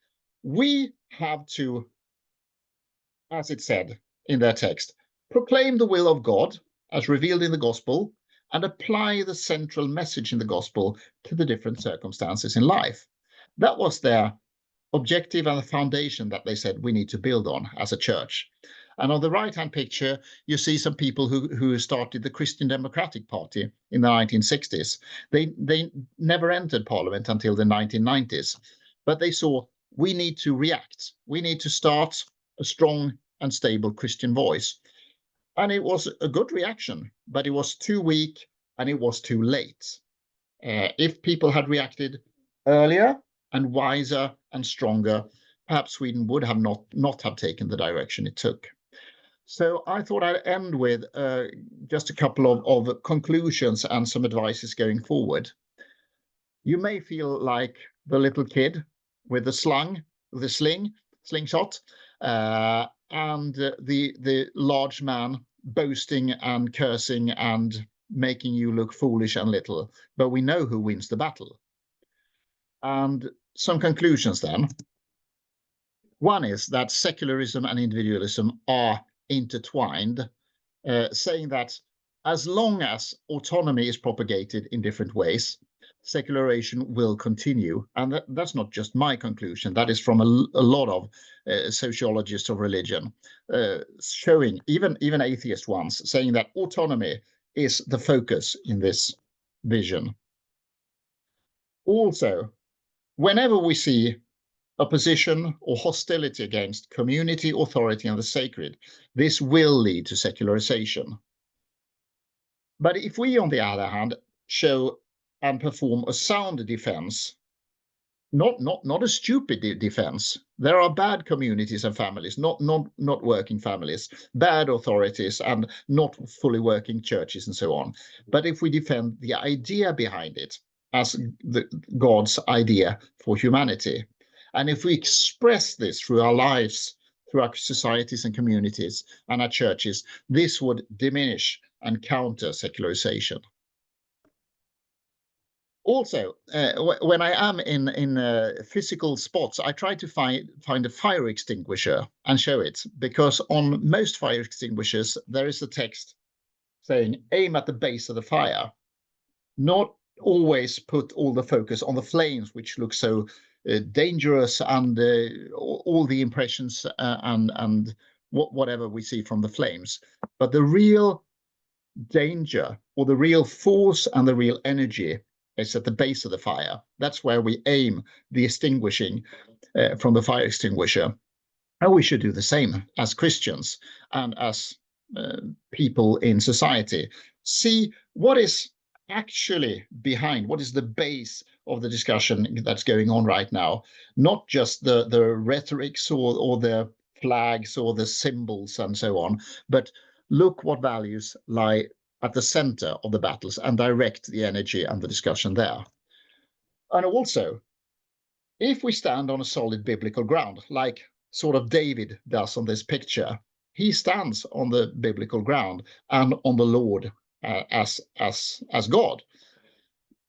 we have to, as it said in their text, proclaim the will of God as revealed in the gospel and apply the central message in the gospel to the different circumstances in life. That was their objective and the foundation that they said we need to build on as a church. And on the right-hand picture, you see some people who started the Christian Democratic Party in the 1960s. They never entered parliament until the 1990s, but they saw we need to react. We need to start a strong and stable Christian voice. And it was a good reaction, but it was too weak and it was too late. If people had reacted earlier and wiser and stronger, perhaps Sweden would have not have taken the direction it took. So I thought I'd end with just a couple of conclusions and some advices going forward. You may feel like the little kid with the slingshot, and the large man boasting and cursing and making you look foolish and little. But we know who wins the battle. And some conclusions then. One is that secularism and individualism are intertwined, saying that as long as autonomy is propagated in different ways, secularization will continue. And that's not just my conclusion. That is from a lot of sociologists of religion, showing, even atheist ones, saying that autonomy is the focus in this vision. Also, whenever we see opposition or hostility against community, authority, and the sacred, this will lead to secularization. But if we, on the other hand, show and perform a sound defense, not a stupid defense. There are bad communities and families, not working families, bad authorities, and not fully working churches, and so on. But if we defend the idea behind it as God's idea for humanity, and if we express this through our lives, through our societies and communities and our churches, this would diminish and counter secularization. Also, when I am in physical spots, I try to find a fire extinguisher and show it, because on most fire extinguishers there is a text saying aim at the base of the fire. Not always put all the focus on the flames, which look so dangerous, and all the impressions and whatever we see from the flames, but the real danger, or the real force and the real energy, is at the base of the fire. That's where we aim the extinguishing from the fire extinguisher. And we should do the same as Christians and as people in society. See what is actually behind, what is the base of the discussion that's going on right now, not just the rhetorics or the flags or the symbols and so on, but look what values lie at the center of the battles and direct the energy and the discussion there. And also, if we stand on a solid biblical ground, like sort of David does on this picture, he stands on the biblical ground and on the Lord as God.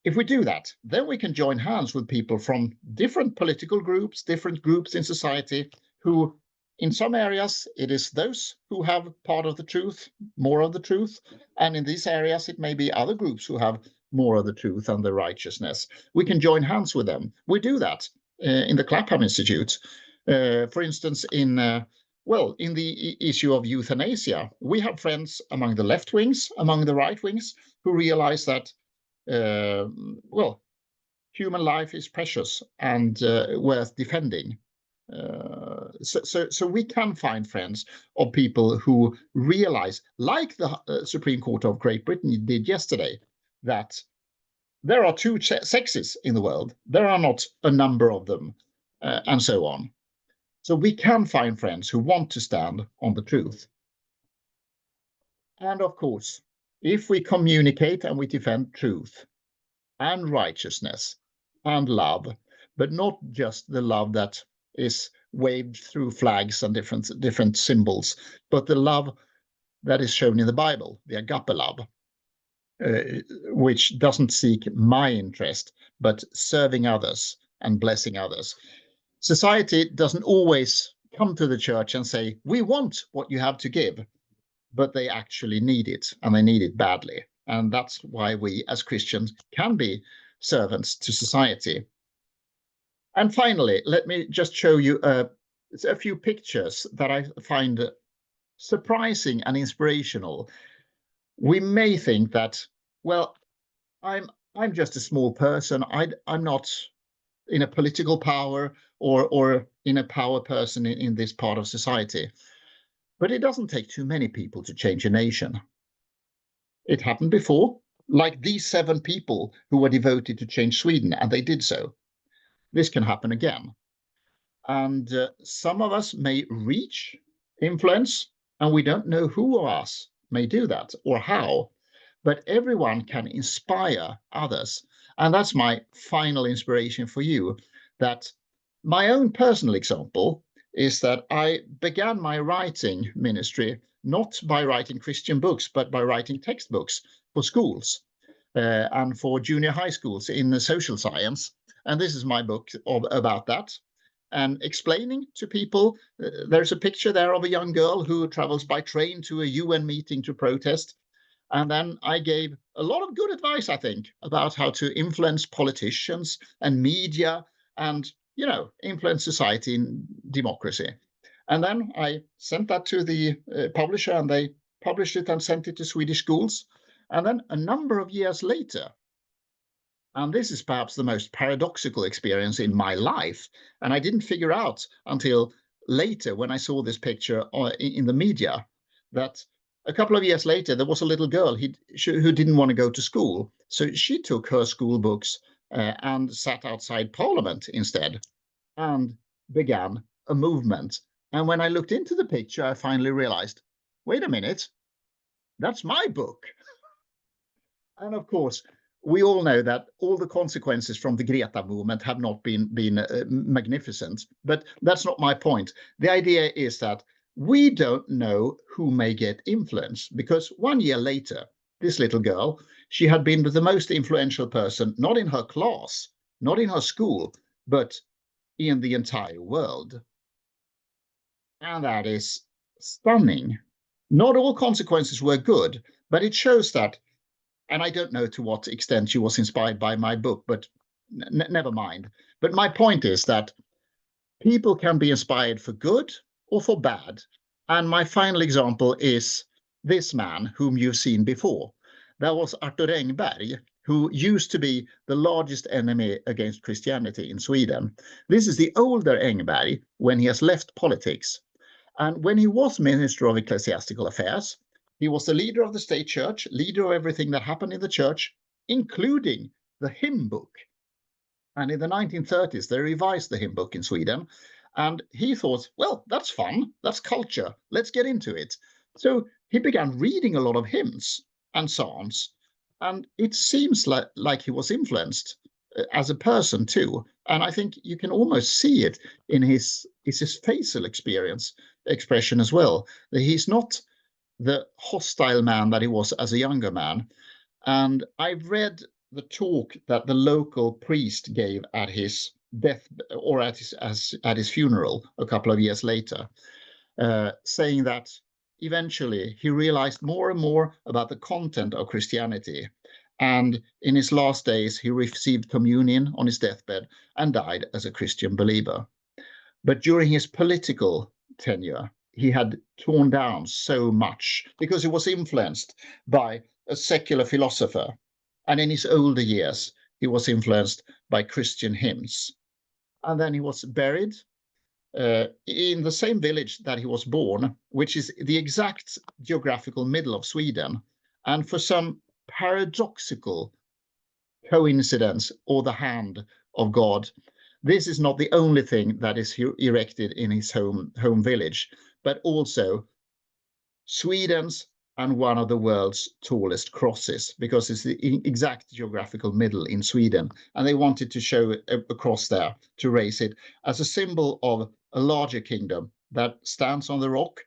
If we do that, then we can join hands with people from different political groups, different groups in society, who in some areas it is those who have part of the truth, more of the truth, and in these areas it may be other groups who have more of the truth and the righteousness. We can join hands with them. We do that in the Clapham Institute. For instance, in the issue of euthanasia, we have friends among the left wings, among the right wings, who realize that human life is precious and worth defending. So we can find friends of people who realize, like the Supreme Court of Great Britain did yesterday, that there are two sexes in the world. There are not a number of them, and so on. So we can find friends who want to stand on the truth. And of course, if we communicate and we defend truth and righteousness and love, but not just the love that is waved through flags and different symbols, but the love that is shown in the Bible, the agape love, which doesn't seek my interest, but serving others and blessing others. Society doesn't always come to the church and say, we want what you have to give, but they actually need it, and they need it badly. And that's why we as Christians can be servants to society. And finally, let me just show you a few pictures that I find surprising and inspirational. We may think that, well, I'm just a small person. I'm not in a political power or in a power person in this part of society. But it doesn't take too many people to change a nation. It happened before, like these 7 people who were devoted to change Sweden, and they did so. This can happen again. And some of us may reach influence, and we don't know who of us may do that or how, but everyone can inspire others. And that's my final inspiration for you, that my own personal example is that I began my writing ministry not by writing Christian books, but by writing textbooks for schools and for junior high schools in the social science. And this is my book about that. And explaining to people, there's a picture there of a young girl who travels by train to a UN meeting to protest. And then I gave a lot of good advice, I think, about how to influence politicians and media and, influence society in democracy. And then I sent that to the publisher, and they published it and sent it to Swedish schools. And then a number of years later, and this is perhaps the most paradoxical experience in my life, and I didn't figure out until later when I saw this picture in the media, that a couple of years later, there was a little girl who didn't want to go to school. So she took her school books and sat outside Parliament instead and began a movement. And when I looked into the picture, I finally realized, wait a minute, that's my book. And of course, we all know that all the consequences from the Greta movement have not been magnificent, but that's not my point. The idea is that we don't know who may get influence, because 1 year later, this little girl, she had been the most influential person, not in her class, not in her school, but in the entire world. And that is stunning. Not all consequences were good, but it shows that, and I don't know to what extent she was inspired by my book, but never mind. But my point is that people can be inspired for good or for bad. And my final example is this man whom you've seen before. That was Arthur Engberg, who used to be the largest enemy against Christianity in Sweden. This is the older Engberg when he has left politics. And when he was Minister of Ecclesiastical Affairs, he was the leader of the state church, leader of everything that happened in the church, including the hymn book. And in the 1930s, they revised the hymn book in Sweden. And he thought, well, that's fun. That's culture. Let's get into it. So he began reading a lot of hymns and psalms. And it seems like he was influenced as a person too. And I think you can almost see it in his facial expression as well. That he's not the hostile man that he was as a younger man. And I've read the talk that the local priest gave at his death or at his funeral a couple of years later, saying that eventually he realized more and more about the content of Christianity. And in his last days, he received communion on his deathbed and died as a Christian believer. But during his political tenure, he had torn down so much because he was influenced by a secular philosopher. And in his older years, he was influenced by Christian hymns. And then he was buried in the same village that he was born, which is the exact geographical middle of Sweden. And for some paradoxical coincidence or the hand of God, this is not the only thing that is erected in his home village, but also Sweden's and one of the world's tallest crosses, because it's the exact geographical middle in Sweden. And they wanted to show a cross there to raise it as a symbol of a larger kingdom that stands on the rock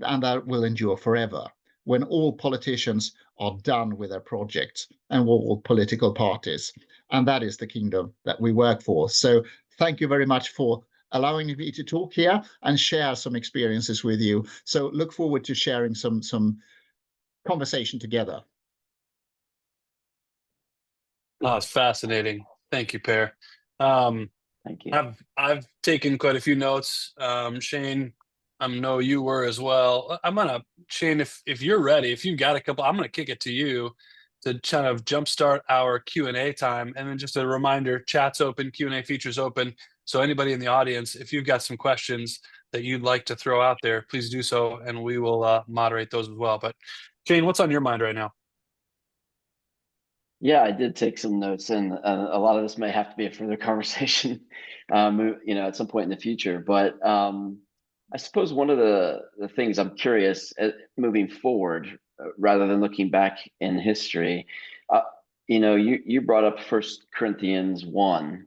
and that will endure forever, when all politicians are done with their projects and all political parties. And that is the kingdom that we work for. So thank you very much for allowing me to talk here and share some experiences with you. So look forward to sharing some conversation together. Oh, it's fascinating. Thank you, Per. Thank you. I've taken quite a few notes. Shane, I know you were as well. I'm gonna, Shane, if you're ready, if you've got a couple, I'm gonna kick it to you to kind of jumpstart our Q&A time. And then just a reminder, chat's open, Q&A feature's open. So anybody in the audience, if you've got some questions that you'd like to throw out there, please do so, and we will moderate those as well. But Shane, what's on your mind right now? Yeah, I did take some notes, and a lot of this may have to be a further conversation, at some point in the future. But I suppose one of the things I'm curious moving forward, rather than looking back in history, you brought up 1 Corinthians 1,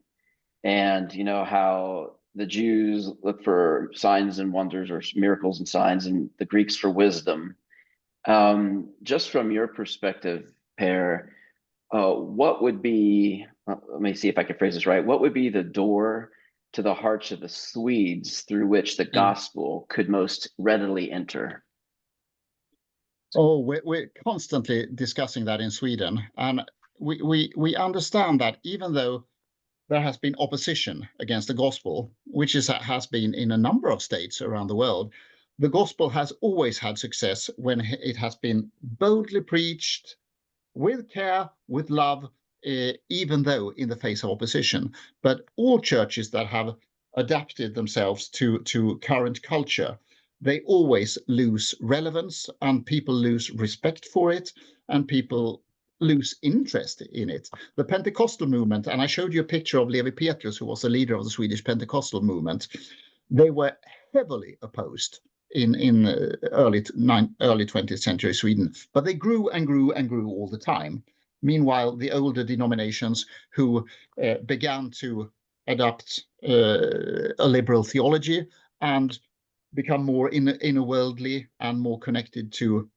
and how the Jews look for signs and wonders or miracles and signs, and the Greeks for wisdom. Just from your perspective, Per, what would be, let me see if I can phrase this right. What would be the door to the hearts of the Swedes through which the gospel could most readily enter? Oh, we're constantly discussing that in Sweden. And we understand that even though there has been opposition against the gospel, which has been in a number of states around the world, the gospel has always had success when it has been boldly preached, with care, with love, even though in the face of opposition. But all churches that have adapted themselves to current culture, they always lose relevance, and people lose respect for it, and people lose interest in it. The Pentecostal movement, and I showed you a picture of Levi Petrus, who was the leader of the Swedish Pentecostal movement. They were heavily opposed in early 20th century Sweden, but they grew and grew and grew all the time. Meanwhile, the older denominations who began to adopt a liberal theology and become more inner worldly and more connected to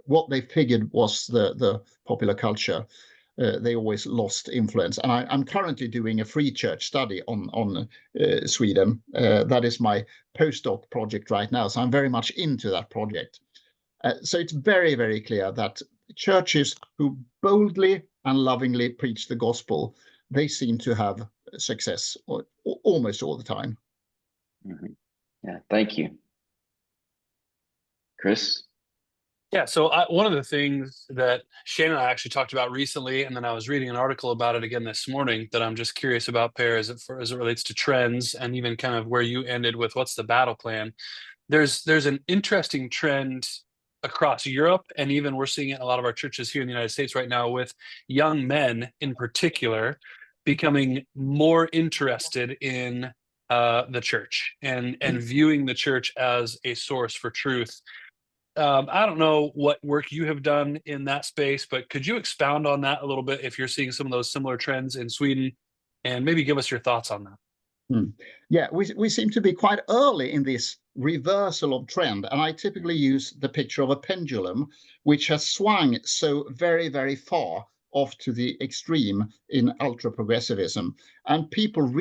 what they figured was the popular culture. They always lost influence. And I'm currently doing a free church study on Sweden. That is my postdoc project right now. So I'm very much into that project. So it's very, very clear that churches who boldly and lovingly preach the gospel, they seem to have success almost all the time. Mm-hmm. Yeah, thank you. Chris? Yeah, so one of the things that Shane and I actually talked about recently, and then I was reading an article about it again this morning that I'm just curious about, Per, as it relates to trends, and even kind of where you ended with what's the battle plan. There's an interesting trend across Europe, and even we're seeing it in a lot of our churches here in the United States right now, with young men in particular becoming more interested in the church and viewing the church as a source for truth. I don't know what work you have done in that space, but could you expound on that a little bit if you're seeing some of those similar trends in Sweden, and maybe give us your thoughts on that? Yeah, we seem to be quite early in this reversal of trend. And I typically use the picture of a pendulum, which has swung so very, very far off to the extreme in ultra progressivism. And people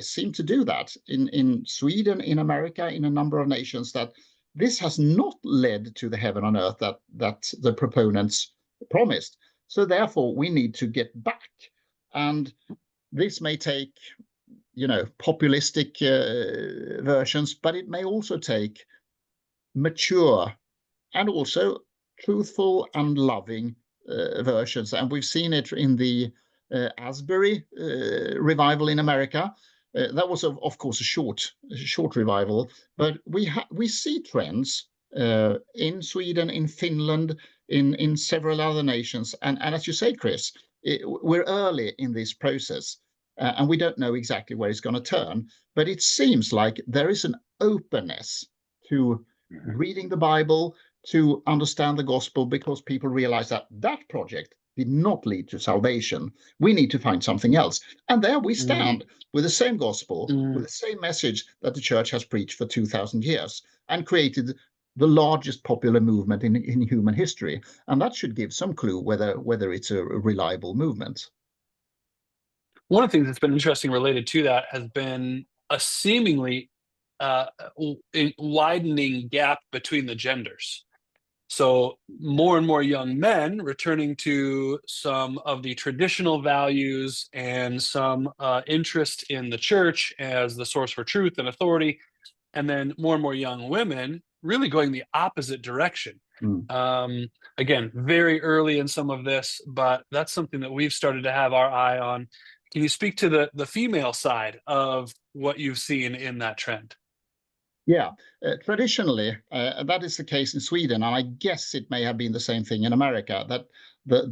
seem to do that in Sweden, in America, in a number of nations, that this has not led to the heaven on earth that the proponents promised. So therefore, we need to get back. And this may take, populistic versions, but it may also take mature and also truthful and loving versions. And we've seen it in the Asbury revival in America. That was, of course, a short revival, but we see trends in Sweden, in Finland, in several other nations. And as you say, Chris, we're early in this process. And we don't know exactly where it's going to turn, but it seems like there is an openness to reading the Bible, to understand the gospel, because people realize that project did not lead to salvation. We need to find something else. And there we stand with the same gospel, with the same message that the church has preached for 2,000 years and created the largest popular movement in human history. And that should give some clue whether it's a reliable movement. One of the things that's been interesting related to that has been a seemingly widening gap between the genders. So more and more young men returning to some of the traditional values and some interest in the church as the source for truth and authority. And then more and more young women really going the opposite direction. Again, very early in some of this, but that's something that we've started to have our eye on. Can you speak to the female side of what you've seen in that trend? Yeah, traditionally, that is the case in Sweden, and I guess it may have been the same thing in America, that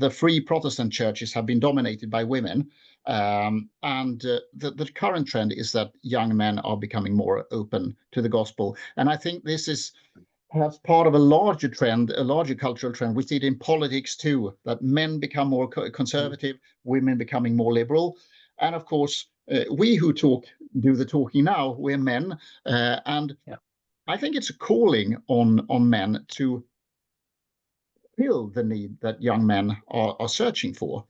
the free Protestant churches have been dominated by women. And the current trend is that young men are becoming more open to the gospel. And I think this is perhaps part of a larger trend, a larger cultural trend. We see it in politics too, that men become more conservative, women becoming more liberal. And of course, we who do the talking now, we're men. And I think it's a calling on men to fill the need that young men are searching for.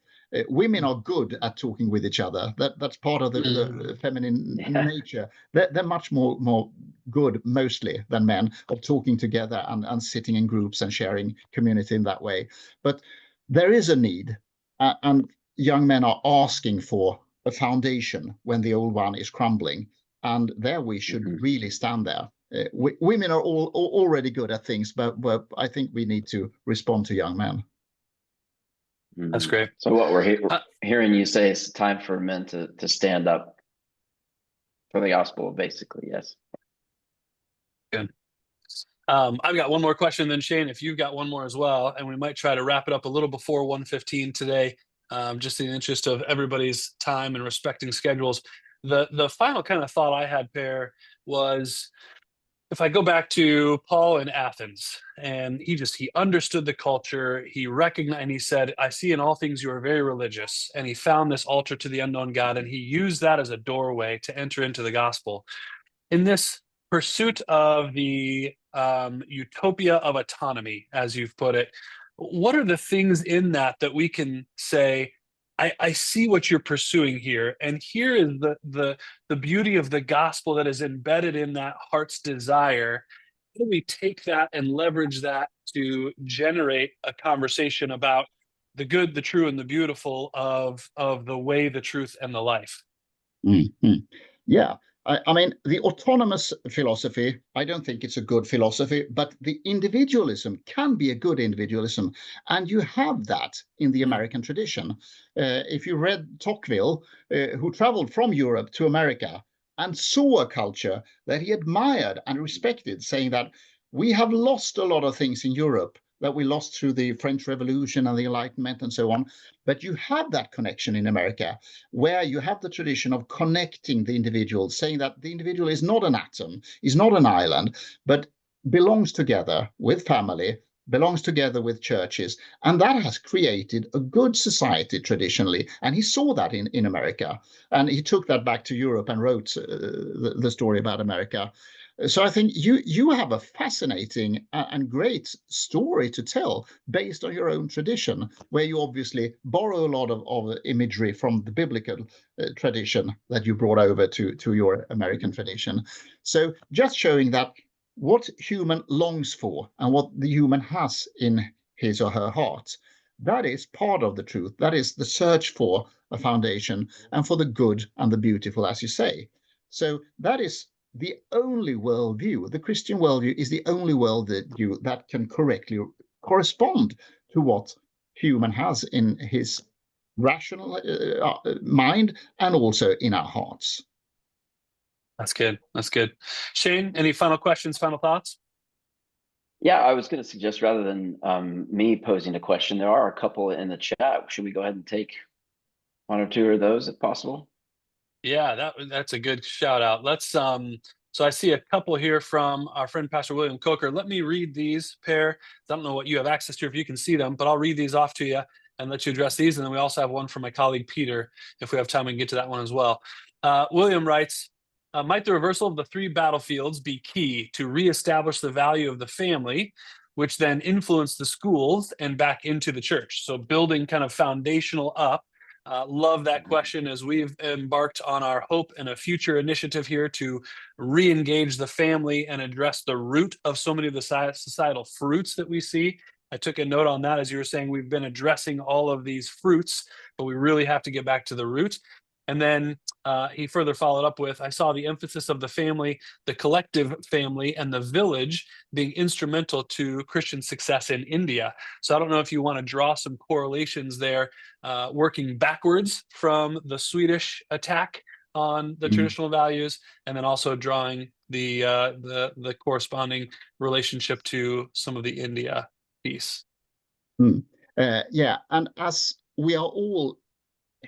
Women are good at talking with each other. That's part of the feminine nature. They're much more good, mostly, than men, of talking together and sitting in groups and sharing community in that way. But there is a need, and young men are asking for a foundation when the old one is crumbling. And there we should really stand there. Women are already good at things, but I think we need to respond to young men. That's great. So what we're hearing you say is time for men to stand up for the gospel, basically. Yes. Good. I've got one more question then, Shane, if you've got one more as well, and we might try to wrap it up a little before 1:15 today, just in the interest of everybody's time and respecting schedules. The final kind of thought I had, Per, was, if I go back to Paul in Athens, and he understood the culture, he recognized, and he said, I see in all things you are very religious. And he found this altar to the unknown God, and he used that as a doorway to enter into the gospel. In this pursuit of the utopia of autonomy, as you've put it, what are the things in that that we can say, I see what you're pursuing here, and here is the beauty of the gospel that is embedded in that heart's desire. How do we take that and leverage that to generate a conversation about the good, the true, and the beautiful of the way, the truth, and the life? Mhm. Yeah. I mean, the autonomous philosophy, I don't think it's a good philosophy, but the individualism can be a good individualism. And you have that in the American tradition. If you read Tocqueville, who traveled from Europe to America and saw a culture that he admired and respected, saying that we have lost a lot of things in Europe that we lost through the French Revolution and the Enlightenment and so on. But you have that connection in America, where you have the tradition of connecting the individual, saying that the individual is not an atom, is not an island, but belongs together with family, belongs together with churches. And that has created a good society traditionally. And he saw that in America. And he took that back to Europe and wrote the story about America. So I think you have a fascinating and great story to tell based on your own tradition, where you obviously borrow a lot of imagery from the biblical tradition that you brought over to your American tradition. So just showing that what human longs for and what the human has in his or her heart, that is part of the truth. That is the search for a foundation and for the good and the beautiful, as you say. So that is the only worldview. The Christian worldview is the only worldview that can correctly correspond to what human has in his rational mind and also in our hearts. That's good. That's good. Shane, any final questions, final thoughts? Yeah, I was going to suggest rather than me posing a question, there are a couple in the chat. Should we go ahead and take one or two of those if possible? Yeah, that's a good shout out. Let's so I see a couple here from our friend Pastor William Coker. Let me read these, Per. I don't know what you have access to if you can see them, but I'll read these off to you and let you address these. And then we also have one from my colleague Peter. If we have time, we can get to that one as well. William writes, might the reversal of the three battlefields be key to reestablish the value of the family, which then influence the schools and back into the church? So building kind of foundational up. Love that question as we've embarked on our Hope and a Future initiative here to re-engage the family and address the root of so many of the societal fruits that we see. I took a note on that as you were saying, we've been addressing all of these fruits, but we really have to get back to the root. And then he further followed up with, I saw the emphasis of the family, the collective family, and the village being instrumental to Christian success in India. So I don't know if you want to draw some correlations there, working backwards from the Swedish attack on the traditional values, and then also drawing the corresponding relationship to some of the India piece. Yeah, and as we are all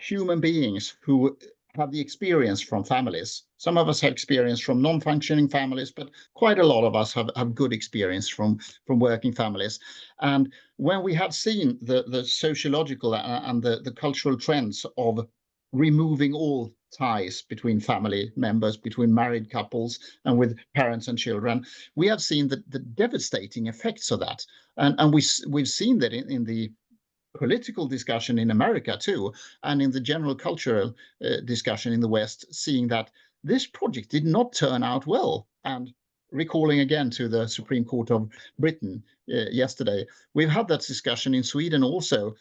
human beings who have the experience from families. Some of us have experience from non-functioning families, but quite a lot of us have good experience from working families. And when we have seen the sociological and the cultural trends of removing all ties between family members, between married couples, and with parents and children, we have seen the devastating effects of that. And we've seen that in the political discussion in America too, and in the general cultural discussion in the West, seeing that this project did not turn out well. And recalling again to the Supreme Court of Britain yesterday, we've had that discussion in Sweden also,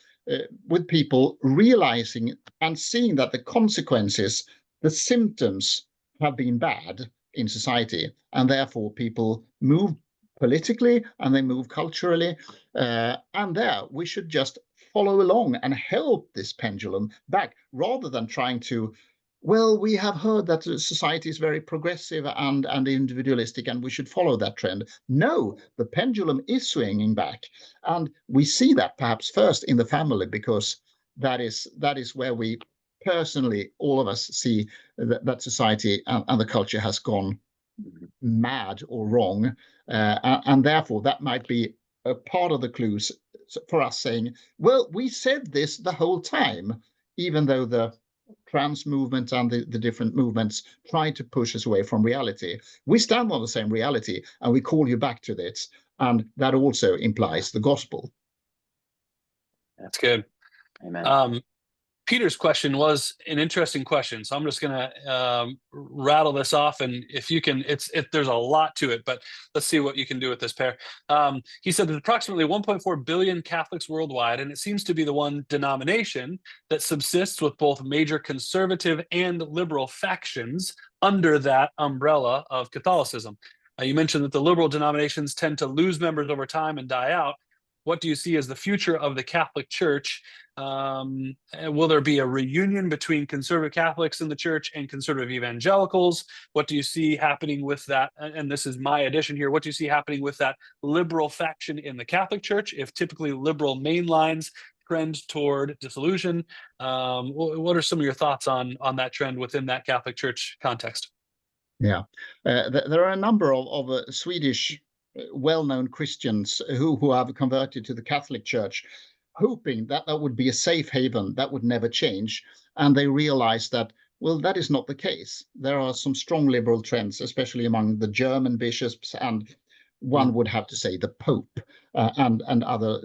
with people realizing and seeing that the consequences, the symptoms have been bad in society, and therefore people move politically and they move culturally, and there we should just follow along and help this pendulum back, rather than trying to, well, we have heard that society is very progressive and individualistic and we should follow that trend. No, the pendulum is swinging back, and we see that perhaps first in the family, because that is where we personally, all of us, see that society and the culture has gone mad or wrong, and therefore that might be a part of the clues for us saying, well, we said this the whole time, even though the trans movement and the different movements try to push us away from reality. We stand on the same reality and we call you back to this, and that also implies the gospel. That's good. Amen. Peter's question was an interesting question, so I'm just going to rattle this off, and if you can, there's a lot to it, but let's see what you can do with this pair. He said there's approximately 1.4 billion Catholics worldwide, and it seems to be the one denomination that subsists with both major conservative and liberal factions under that umbrella of Catholicism. You mentioned that the liberal denominations tend to lose members over time and die out. What do you see as the future of the Catholic Church? Will there be a reunion between conservative Catholics in the church and conservative evangelicals? What do you see happening with that? And this is my addition here. What do you see happening with that liberal faction in the Catholic Church if typically liberal mainlines trend toward dissolution? What are some of your thoughts on that trend within that Catholic Church context? Yeah, there are a number of Swedish well-known Christians who have converted to the Catholic Church, hoping that that would be a safe haven that would never change. And they realize that, well, that is not the case. There are some strong liberal trends, especially among the German bishops, and one would have to say the Pope and other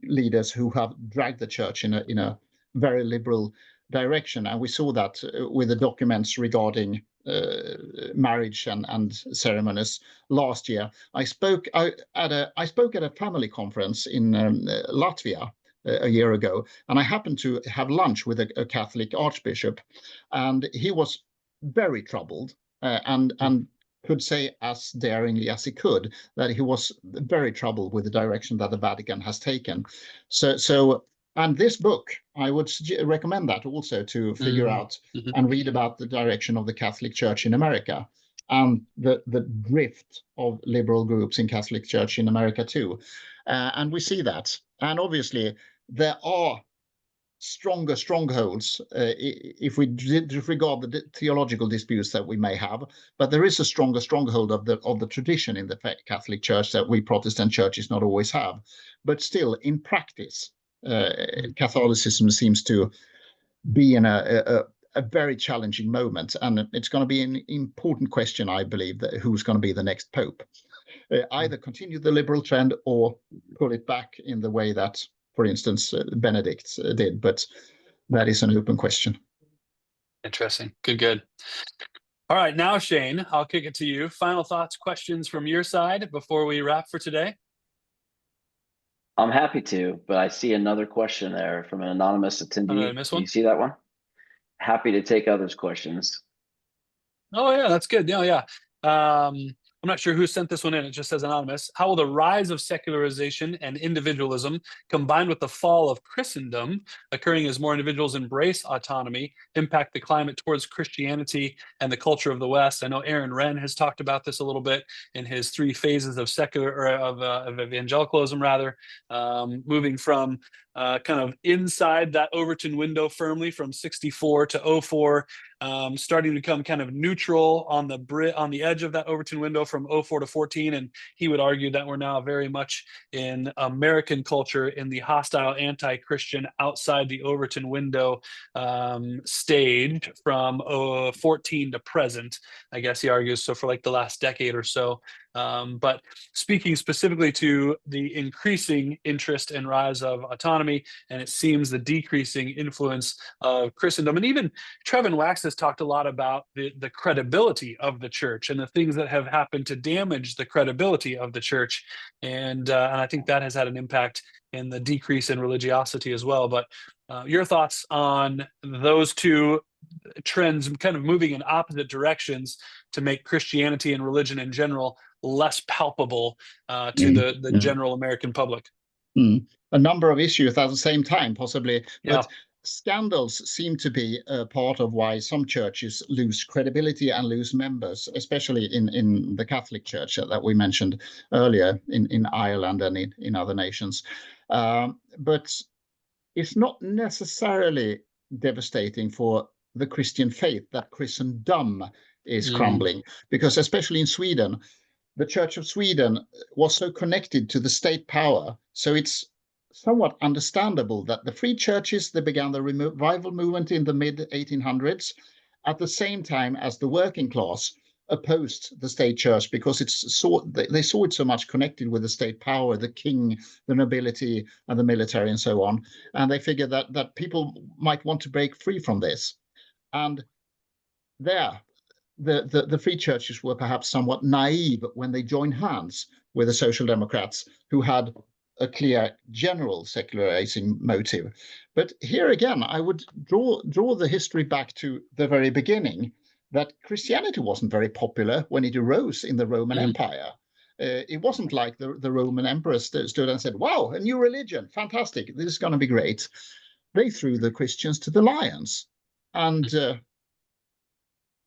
leaders who have dragged the church in a very liberal direction. And we saw that with the documents regarding marriage and ceremonies last year. I spoke at a family conference in Latvia a year ago, and I happened to have lunch with a Catholic archbishop, and he was very troubled and could say as daringly as he could that he was very troubled with the direction that the Vatican has taken. And this book, I would recommend that also to figure out and read about the direction of the Catholic Church in America and the drift of liberal groups in Catholic Church in America too. And we see that. And obviously, there are stronger strongholds if we disregard the theological disputes that we may have, but there is a stronger stronghold of the tradition in the Catholic Church that we Protestant churches not always have. But still, in practice, Catholicism seems to be in a very challenging moment, and it's going to be an important question, I believe, that who's going to be the next pope. Either continue the liberal trend or pull it back in the way that, for instance, Benedict did, but that is an open question. Interesting. Good. All right, now, Shane, I'll kick it to you. Final thoughts, questions from your side before we wrap for today? I'm happy to, but I see another question there from an anonymous attendee. Did I miss one? Do you see that one? Happy to take others' questions. Oh, yeah, that's good. Yeah. I'm not sure who sent this one in. It just says anonymous. How will the rise of secularization and individualism, combined with the fall of Christendom, occurring as more individuals embrace autonomy, impact the climate towards Christianity and the culture of the West? I know Aaron Wren has talked about this a little bit in his 3 phases of of evangelicalism, rather, moving from kind of inside that Overton window firmly from 64 to 04, starting to become kind of neutral on the edge of that Overton window from 04 to 14. And he would argue that we're now very much in American culture in the hostile anti-Christian outside the Overton window stage from 14 to present, I guess he argues. So for like the last decade or so. But speaking specifically to the increasing interest and rise of autonomy, and it seems the decreasing influence of Christendom, and even Trevin Wax has talked a lot about the credibility of the church and the things that have happened to damage the credibility of the church, and I think that has had an impact in the decrease in religiosity as well. But your thoughts on those two trends kind of moving in opposite directions to make Christianity and religion in general less palpable to the general American public? A number of issues at the same time, possibly. Yeah. But scandals seem to be a part of why some churches lose credibility and lose members, especially in the Catholic Church that we mentioned earlier in Ireland and in other nations. But it's not necessarily devastating for the Christian faith that Christendom is crumbling, because especially in Sweden, the Church of Sweden was so connected to the state power. So it's somewhat understandable that the free churches, they began the revival movement in the mid-1800s at the same time as the working class opposed the state church because they saw it so much connected with the state power, the king, the nobility, and the military, and so on. And they figured that people might want to break free from this. And there, the free churches were perhaps somewhat naive when they joined hands with the Social Democrats, who had a clear general secularizing motive. But here again, I would draw the history back to the very beginning, that Christianity wasn't very popular when it arose in the Roman Empire. It wasn't like the Roman emperors stood and said, wow, a new religion, fantastic, this is going to be great. They threw the Christians to the lions. And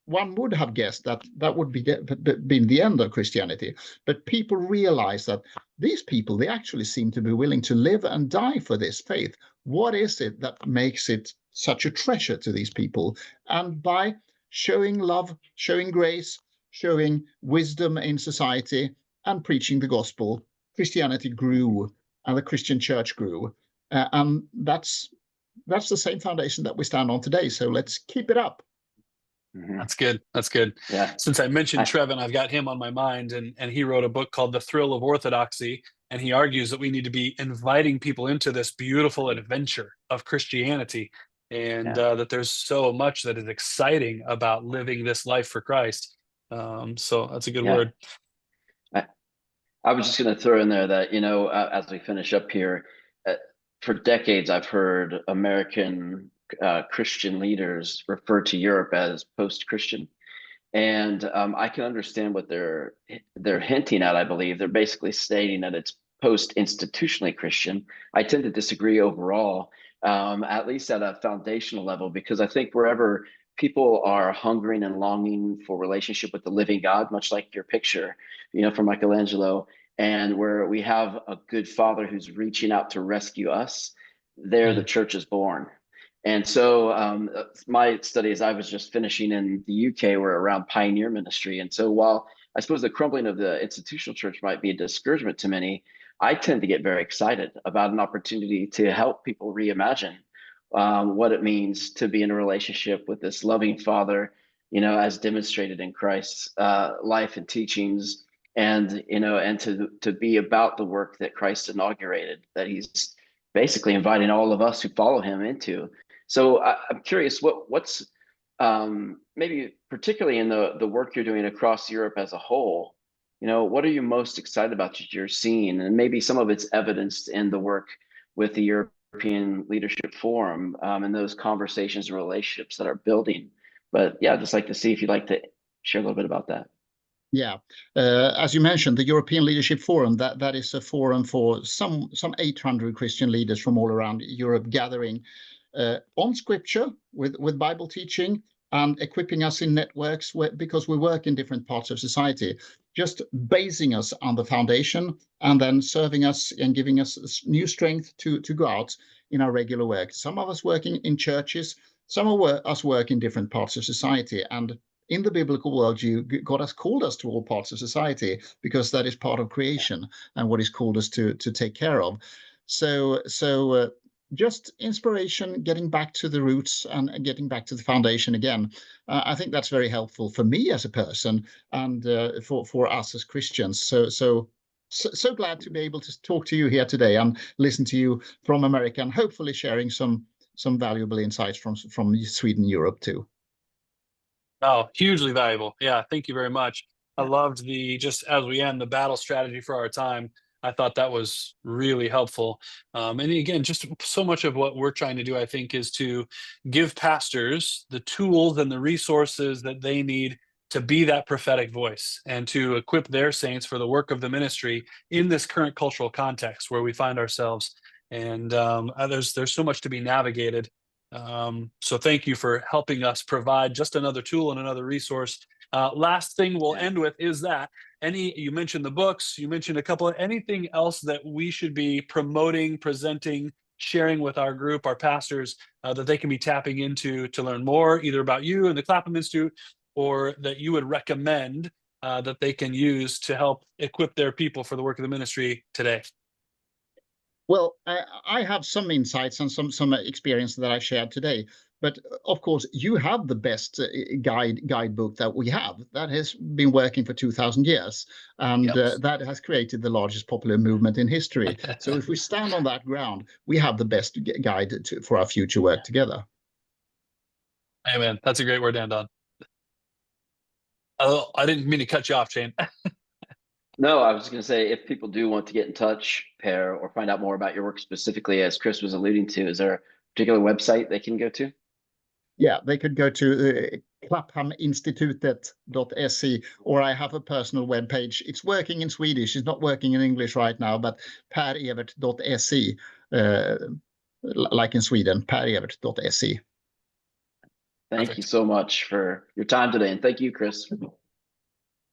one would have guessed that would be been the end of Christianity. But people realize that these people, they actually seem to be willing to live and die for this faith. What is it that makes it such a treasure to these people? And by showing love, showing grace, showing wisdom in society, and preaching the gospel, Christianity grew and the Christian church grew. And that's the same foundation that we stand on today. So let's keep it up. That's good. That's good. Yeah. Since I mentioned Trevin, I've got him on my mind, and he wrote a book called The Thrill of Orthodoxy. And he argues that we need to be inviting people into this beautiful adventure of Christianity, and that there's so much that is exciting about living this life for Christ. So that's a good word. I was just going to throw in there that, as we finish up here, for decades, I've heard American Christian leaders refer to Europe as post-Christian, and I can understand what they're hinting at. I believe they're basically stating that it's post-institutionally Christian. I tend to disagree overall, at least at a foundational level, because I think wherever people are hungering and longing for relationship with the living God, much like your picture, from Michelangelo, and where we have a good Father who's reaching out to rescue us, there the church is born. And so my studies, I was just finishing in the UK, were around pioneer ministry. And so while I suppose the crumbling of the institutional church might be a discouragement to many, I tend to get very excited about an opportunity to help people reimagine what it means to be in a relationship with this loving Father, as demonstrated in Christ's life and teachings, and to be about the work that Christ inaugurated, that he's basically inviting all of us who follow him into. So I'm curious, what's maybe particularly in the work you're doing across Europe as a whole, what are you most excited about that you're seeing? And maybe some of it's evidenced in the work with the European Leadership Forum and those conversations and relationships that are building. But yeah, I'd just like to see if you'd like to share a little bit about that. Yeah, as you mentioned, the European Leadership Forum, that is a forum for some 800 Christian leaders from all around Europe gathering on scripture with Bible teaching and equipping us in networks because we work in different parts of society, just basing us on the foundation and then serving us and giving us new strength to go out in our regular work. Some of us working in churches, some of us work in different parts of society. And in the biblical worldview, God has called us to all parts of society because that is part of creation and what he's called us to take care of. So just inspiration, getting back to the roots and getting back to the foundation again. I think that's very helpful for me as a person and for us as Christians. So glad to be able to talk to you here today and listen to you from America, and hopefully sharing some valuable insights from Sweden, Europe too. Oh, hugely valuable. Yeah, thank you very much. I loved just as we end, the battle strategy for our time. I thought that was really helpful. And again, just so much of what we're trying to do, I think, is to give pastors the tools and the resources that they need to be that prophetic voice and to equip their saints for the work of the ministry in this current cultural context where we find ourselves. And there's so much to be navigated. So thank you for helping us provide just another tool and another resource. Last thing we'll end with is that you mentioned the books, you mentioned a couple of anything else that we should be promoting, presenting, sharing with our group, our pastors, that they can be tapping into to learn more either about you and the Clapham Institute, or that you would recommend that they can use to help equip their people for the work of the ministry today. Well, I have some insights and some experience that I shared today. But of course, you have the best guidebook that we have. That has been working for 2,000 years, and that has created the largest popular movement in history. So if we stand on that ground, we have the best guide for our future work together. Amen. That's a great word to end on. Oh, I didn't mean to cut you off, Shane. No, I was just going to say, if people do want to get in touch, Per, or find out more about your work specifically, as Chris was alluding to, is there a particular website they can go to? Yeah, they could go to Clapham Institute.se, or I have a personal webpage. It's working in Swedish. It's not working in English right now, but perevert.se, like in Sweden, perevert.se. Thank you so much for your time today, and thank you, Chris.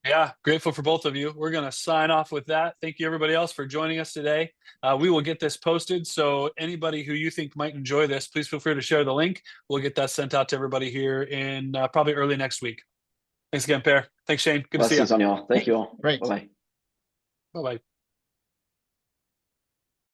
Yeah, grateful for both of you. We're going to sign off with that. Thank you, everybody else, for joining us today. We will get this posted, so anybody who you think might enjoy this, please feel free to share the link. We'll get that sent out to everybody here in probably early next week. Thanks again, Per. Thanks, Shane. Good to see you. Blessings on y'all. Thank you all. Great. Bye-bye. Bye-bye.